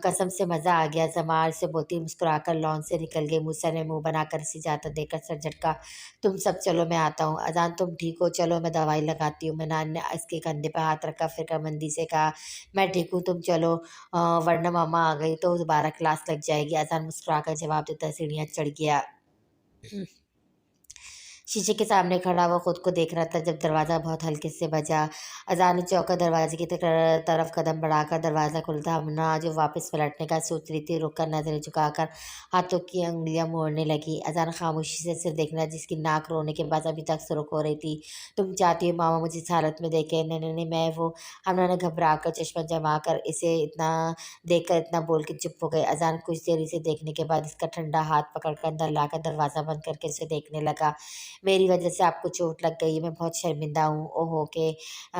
कसम से मज़ा आ गया। जमार से बोलती मुस्कुराकर लॉन से निकल गई। मूसा ने मुंह बनाकर इसे जाता देखकर सर झटका। तुम सब चलो, मैं आता हूँ। अजान तुम ठीक हो? चलो मैं दवाई लगाती हूँ। मैनान ने इसके कंधे पर हाथ रखा, फिक्रमंदी से कहा, मैं ठीक हूँ, तुम चलो, वरना मामा आ गई तो दोबारा क्लास लग जाएगी। अजान मुस्कुराकर जवाब देता सीढ़ियाँ चढ़ गया। शीशे के सामने खड़ा हुआ खुद को देख रहा था जब दरवाज़ा बहुत हल्के से बजा। अजान ने चौंका दरवाजे की तरफ कदम बढ़ाकर दरवाज़ा खुलता। हमना जो वापस पलटने का सोच रही थी, रुक कर नजरें झुकाकर हाथों की उंगलियां मोड़ने लगी। अजान खामोशी से उसे देखना, जिसकी नाक रोने के बाद अभी तक सुर्ख हो रही थी। तुम चाहती हो मामा मुझे इस हालत में देखे? नहीं नहीं नहीं, मैं वो। हमना ने घबरा कर चश्मा जमा कर इसे इतना देखकर इतना बोल के चुप हो गए। अजान कुछ देर इसे देखने के बाद इसका ठंडा हाथ पकड़कर अंदर लाकर दरवाज़ा बंद करके उसे देखने लगा। मेरी वजह से आपको चोट लग गई है, मैं बहुत शर्मिंदा हूँ। ओहो के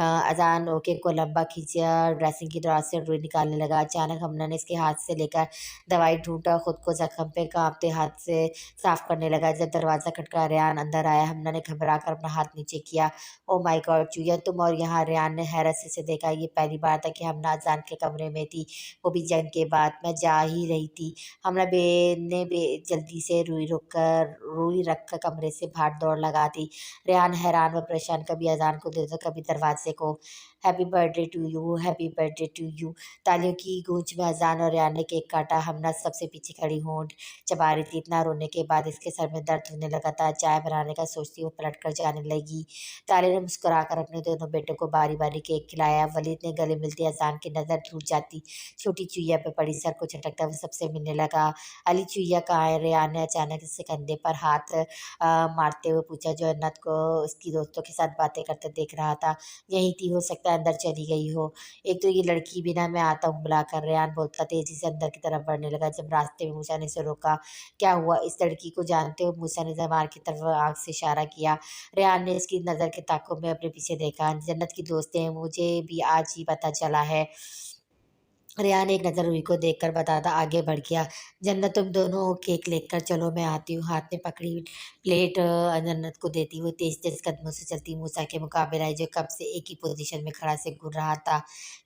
अजान ओके को लंबा खींचा, ड्रेसिंग की दराज से रुई निकालने लगा। अचानक हमना ने इसके हाथ से लेकर दवाई ढूंढा, खुद को जख्म पे कांपते हाथ से साफ करने लगा। जब दरवाज़ा खटका रेहान अंदर आया, हमना ने घबरा कर अपना हाथ नीचे किया। ओ माय गॉड चूया, तुम और यहाँ? रेहान ने हैरत से देखा। ये पहली बार था कि हमना अजान के कमरे में थी, वो भी जंग के बाद। मैं जा ही रही थी। हमना जल्दी से रुई रख कर कमरे से भाग दौड़ लगा दी। रेहान हैरान व परेशान, कभी अजान को देखता, कभी दरवाजे को। Happy birthday to you, happy birthday to you. तालियों की गूंज में अजान और रेहान ने केक काटा। हमना सबसे पीछे खड़ी होंठ चबा रही थी। इतना रोने के बाद इसके सर में दर्द होने लगा था। चाय बनाने का सोचती वो पलट कर जाने लगी। ताले ने मुस्कुराकर अपने दोनों बेटों को बारी बारी केक खिलाया। वलीद ने गले मिलते अजान की नज़र टूट जाती छोटी चुईया पे पड़ी, सर को झटकता वो सबसे मिलने लगा। अली चुईया कहाँ है? रेहान ने अचानक इसके कंधे पर हाथ मारते हुए पूछा, जो अन्नत को उसकी दोस्तों के साथ बातें करते देख रहा था। यहीं थी, हो सकता है अंदर चली गई हो। एक तो ये लड़की बिना, मैं आता हूँ बुलाकर, रेहान बोलता तेजी से अंदर की तरफ बढ़ने लगा। जब रास्ते में मूसा ने उसे रोका, क्या हुआ? इस लड़की को जानते हो? मूसा ने जमार की तरफ आंख से इशारा किया। रेहान ने इसकी नज़र के ताक़ुब में अपने पीछे देखा। जन्नत की दोस्तें हैं, मुझे भी आज ही पता चला है। रेहान एक नज़र रूही को देखकर बताता आगे बढ़ गया। जन्नत तुम दोनों केक लेकर चलो, मैं आती हूँ। हाथ में पकड़ी प्लेट जन्नत को देती हुई तेज तेज कदमों से चलती मूसा के मुकाबले आई, जो कब से एक ही पोजीशन में खड़ा से घूर रहा था।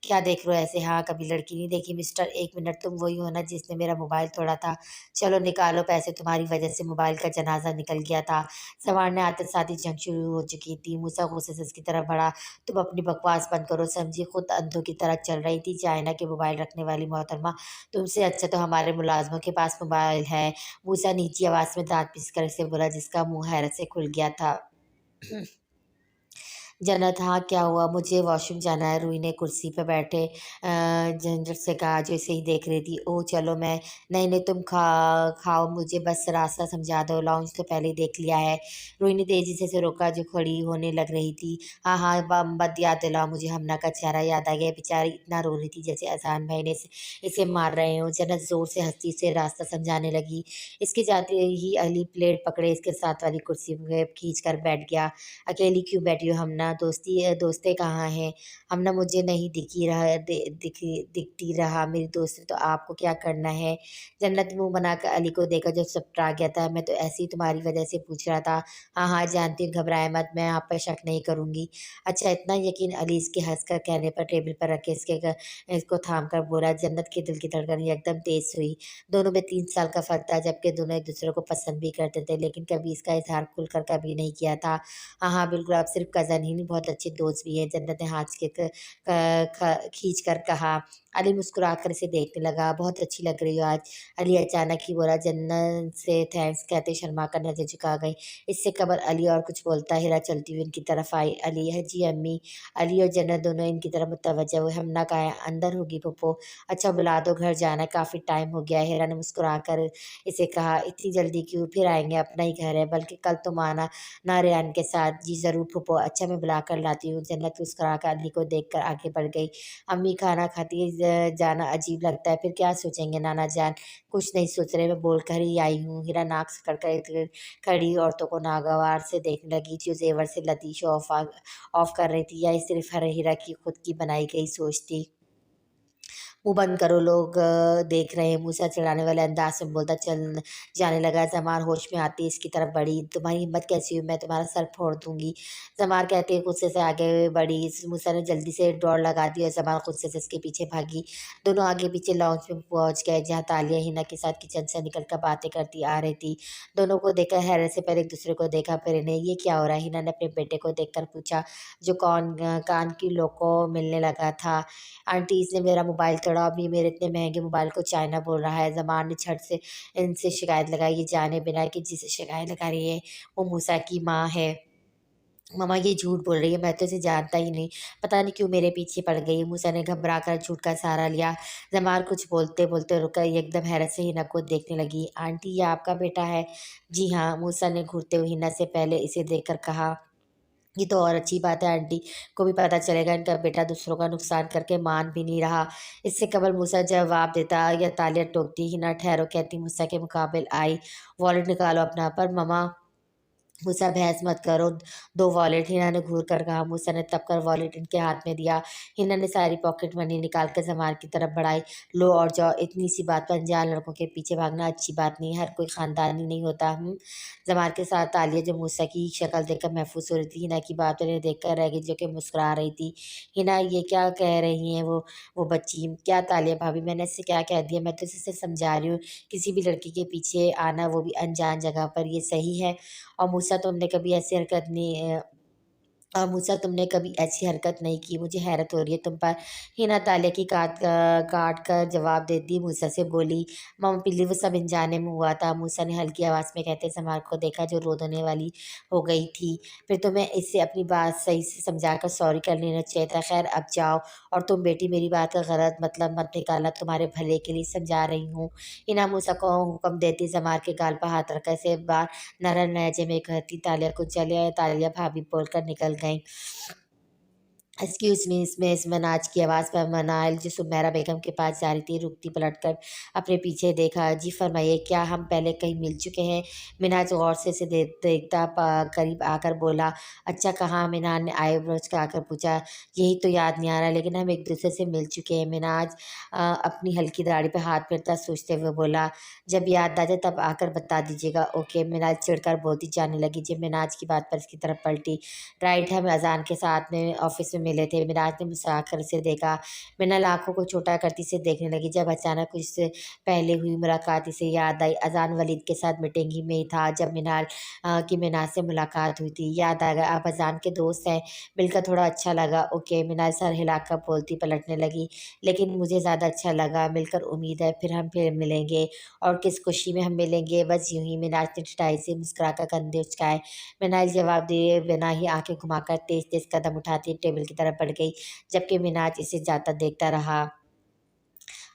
क्या देख रहे हो ऐसे? हाँ, कभी लड़की नहीं देखी मिस्टर? एक मिनट, तुम वही हो ना जिसने मेरा मोबाइल तोड़ा था? चलो निकालो पैसे, तुम्हारी वजह से मोबाइल का जनाजा निकल गया था। संवारने आते साथ ही जंग शुरू हो चुकी थी। मूसा गुस्से से उसकी तरफ बढ़ा। तुम अपनी बकवास बंद करो, समझी? खुद अंधों की तरह चल रही थी। चाइना के मोबाइल रखने वाली मोहतरमा, तुमसे अच्छा तो हमारे मुलाजमों के पास मोबाइल है। मूसा नीची आवाज में दांत पीसकर इसे बोला, जिसका मुंह हैरत से खुल गया था। जन्नत, हाँ क्या हुआ? मुझे वॉशरूम जाना है। रूही ने कुर्सी पर बैठे झंझट से कहा, जो इसे ही देख रही थी। ओह चलो, मैं। नहीं नहीं, तुम खाओ, मुझे बस रास्ता समझा दो, लाउंज तो पहले ही देख लिया है। रूही ने तेजी से उसे रोका, जो खड़ी होने लग रही थी। हाँ हाँ, मत याद दिलाओ मुझे। हमना का चेहरा याद आ गया। बेचारी इतना रो रही थी जैसे अजान भाई ने इसे मार रहे हो। जन्नत जोर से हंसती से रास्ता समझाने लगी। इसके जाते ही अली प्लेट पकड़े इसके साथ वाली कुर्सी में खींच कर बैठ गया। अकेली क्यों बैठी हो हमना? दोस्तें कहाँ हैं? हमना, मुझे नहीं दिखती रहा मेरी दोस्त, तो आपको क्या करना है? जन्नत मुंह बनाकर अली को देखा, जब सपटा गया था। मैं तो ऐसे ही तुम्हारी वजह से पूछ रहा था। हाँ हाँ जानती हूँ, घबराए मत, मैं आप पर शक नहीं करूँगी। अच्छा इतना यकीन? अली इसके हंसकर कहने पर टेबल पर रखे इसको थाम कर बोला। जन्नत के दिल की धड़कन एकदम तेज हुई। दोनों में 3 साल का फर्क था, जबकि दोनों एक दूसरे को पसंद भी करते थे, लेकिन कभी इसका इजहार खुलकर कभी नहीं किया था। हाँ हाँ बिल्कुल, आप सिर्फ कज़न ही नहीं, बहुत अच्छे दोस्त भी हैं, जन्नत ने हाथ के खींच कर कहा। अली मुस्कुराकर इसे देखने लगा। बहुत अच्छी लग रही हो आज। अली अचानक ही बोला। जन्नत से थैंक्स कहते शर्मा कर नजर झुका गई। इससे कबल अली और कुछ बोलता, हिरा चलती हुई इनकी तरफ आई। अली है जी अम्मी। अली और जन्नत दोनों इनकी तरफ मुतवज्जह हुए। हमना कहा है अंदर होगी पप्पो। अच्छा बुला दो, घर जाना है, काफ़ी टाइम हो गया है। हिरा ने मुस्कुराकर इसे कहा। इतनी जल्दी क्यों, फिर आएंगे, अपना ही घर है, बल्कि कल तुम आना ना रेहान के साथ। जी ज़रूर फूफो। अच्छा मैं बुला कर लाती हूँ। जन्नत मुस्कुराकर अली को देखकर आगे बढ़ गई। अम्मी खाना खाती जाना अजीब लगता है, फिर क्या सोचेंगे नाना जान। कुछ नहीं सोच रहे, मैं बोल कर ही आई हूँ। हिरा नाक से कड़कर खड़ी औरतों को नागवार से देखने लगी, जो जेवर से लतीश ऑफ कर रही थी, या ये सिर्फ हर हिरा की खुद की बनाई गई सोच थी। मुँह बंद करो, लोग देख रहे हैं। मूसा चिढ़ाने वाले अंदाज में बोलता चल जाने लगा। जमार होश में आती इसकी तरफ बढ़ी। तुम्हारी हिम्मत कैसी हुई, मैं तुम्हारा सर फोड़ दूंगी। जमार कहते ही गुस्से से आगे बढ़ी। मूसा ने जल्दी से दौड़ लगा दी और जमार गुस्से से इसके पीछे भागी। दोनों आगे पीछे लॉन्च में पहुंच गए, जहाँ तालिया हिना के साथ किचन से निकल कर बातें करती आ रही थी। दोनों को देखकर हैरत से पहले एक दूसरे को देखा, फिर इन्हें ये क्या हो रहा है। हिना ने अपने बेटे को देखकर पूछा, जो कान की लोग को मिलने लगा था। आंटी इसने मेरा मोबाइल तोड़ा, अब ये मेरे इतने महंगे मोबाइल को चाइना बोल रहा है। जमान ने झट से इनसे शिकायत लगाई, ये जाने बिना कि जिसे शिकायत लगा रही है वो मूसा की माँ है। मम्मा ये झूठ बोल रही है, मैं तो इसे जानता ही नहीं, पता नहीं क्यों मेरे पीछे पड़ गई है। मूसा ने घबरा कर झूठ का सहारा लिया। जमार कुछ बोलते बोलते रुका, एकदम हैरत से हिना को देखने लगी। आंटी ये आपका बेटा है? जी हाँ, मूसा ने घूरते हुए हिना से पहले इसे देखकर कहा। ये तो और अच्छी बात है, आंटी को भी पता चलेगा इनका बेटा दूसरों का नुकसान करके मान भी नहीं रहा। इससे कबल मूसा जवाब देता या तालियां ठोकती। हिना ठहरो कहती, मूसा के मुकाबिल आई। वॉलेट निकालो अपना। पर ममा, मूसा बहस मत करो, दो वॉलेट। हिना ने घूर कर कहा। मूसा ने तब कर वॉलेट इनके हाथ में दिया। हिना ने सारी पॉकेट मनी निकाल कर जमार की तरफ बढ़ाई। लो और जाओ, इतनी सी बात पर अनजान लड़कों के पीछे भागना अच्छी बात नहीं, हर कोई खानदानी नहीं होता। जमार के साथ तालिया जो मूसा की शक्ल देखकर महफूस हो रही थी, हिना की बात उन्हें देखकर रह गई, जो कि मुस्कुरा रही थी। हिना ये क्या कह रही हैं वो बच्ची? क्या तालिया भाभी, मैंने इससे क्या कह दिया? मैं तो इसे समझा रही हूँ, किसी भी लड़की के पीछे आना, वो भी अनजान जगह पर, ये सही है? और मूसा तुमने कभी ऐसी हरकत नहीं मूसा तुमने कभी ऐसी हरकत नहीं की, मुझे हैरत हो रही है तुम पर। हिना तालिया की काट कर जवाब देती मूसा से बोली, मम्मा पिल्ली वो सब अनजाने में हुआ था। मूसा ने हल्की आवाज़ में कहते समार को देखा, जो रो देने वाली हो गई थी। फिर तुम्हें इससे अपनी बात सही से समझाकर सॉरी कर लेना चाहिए था। खैर अब जाओ। और तुम बेटी, मेरी बात का गलत मतलब मत निकालना, तुम्हारे भले के लिए समझा रही हूँ। हिना मूसा को हुक्म देती, जमार के गाल पर हाथ रखा से बार नरम लहजे में कहती, तालिया को चले। तालिया भाभी बोलकर निकल गई। एक्सक्यूज मी, इसमें इस मनाज की आवाज़ पर मनाइल जो सुमेरा बेगम के पास जा रही थी, रुकती पलटकर अपने पीछे देखा। जी फरमाइए, क्या हम पहले कहीं मिल चुके हैं? मिनाज गौर से इसे देखता करीब आकर बोला। अच्छा कहाँ? मिनाज ने आईब्रोज का आकर पूछा। यही तो याद नहीं आ रहा, लेकिन हम एक दूसरे से मिल चुके हैं। मिनाज अपनी हल्की दाढ़ी पर हाथ फेरता सोचते हुए बोला, जब याद आ जाए तब आकर बता दीजिएगा। ओके, मिनाज चिढ़कर बोलती जाने लगी। जब मिनाज की बात पर इसकी तरफ पलटी, राइट, हम अजान के साथ में ऑफिस में मिले थे। मिराज ने मुस्कुराकर से देखा। मिनल आंखों को छोटा करती से देखने लगी। जब अचानक कुछ से पहले हुई मुलाकात इसे याद आई। अजान वलीद के साथ मीटिंग ही में ही था जब मिनाल की मिनाज से मुलाकात हुई थी। याद आ गया, आप अजान के दोस्त हैं, मिलकर थोड़ा अच्छा लगा। ओके, मिनाल सर हिलाकर बोलती पलटने लगी। लेकिन मुझे ज़्यादा अच्छा लगा मिलकर, उम्मीद है फिर मिलेंगे। और किस खुशी में हम मिलेंगे? बस यूं ही। मिनाज ने ठिठाई से मुस्कुराकर कंधे उचकाए। मिनाज जवाब दिए बिना ही आंखें घुमाकर तेज तेज कदम उठाती टेबल की तरफ बढ़ गई, जबकि मिनाज इसे जाता देखता रहा।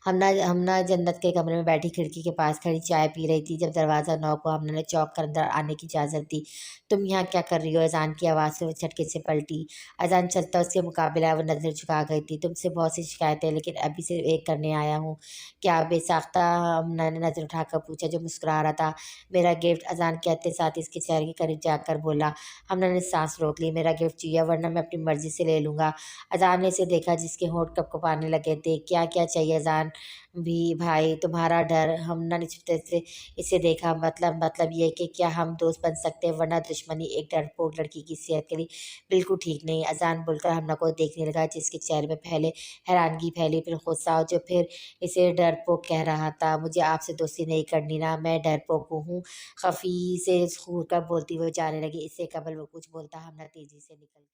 हमना जन्नत के कमरे में बैठी खिड़की के पास खड़ी चाय पी रही थी, जब दरवाज़ा नॉक हुआ। हमने चौंक कर अंदर आने की इजाज़त दी। तुम यहाँ क्या कर रही हो? अजान की आवाज़ से वो झटके से पलटी। अजान चलता उसके मुकाबले वो नज़र झुका गई थी। तुमसे बहुत सी शिकायतें, लेकिन अभी सिर्फ एक करने आया हूँ। क्या? बेसाख्ता हमना ने नज़र उठाकर पूछा, जो मुस्कुरा रहा था। मेरा गिफ्ट, अजान कहते साथ इसके चेहरे के करीब जाकर बोला। हमना ने सांस रोक ली। मेरा गिफ्ट चाहिए, वरना मैं अपनी मर्जी से ले लूँगा। अजान ने इसे देखा, जिसके होंठ कँपकँपाने लगे थे। क्या क्या चाहिए अजान भी भाई? तुम्हारा डर? हमने निश्चित से इसे देखा। मतलब ये कि क्या हम दोस्त बन सकते हैं, वरना दुश्मनी? एक डरपोक लड़की की सेहत के लिए बिल्कुल ठीक नहीं। अजान बोलकर हमना को देखने लगा, जिसके चेहरे में पहले हैरानगी फैली, फिर गुस्सा, जो फिर इसे डरपोक कह रहा था। मुझे आपसे दोस्ती नहीं करनी ना, मैं डरपोक हूँ। खफी से घूर कर बोलती हुए जाने लगी। इससे कबल वो कुछ बोलता, हमना तेजी से निकल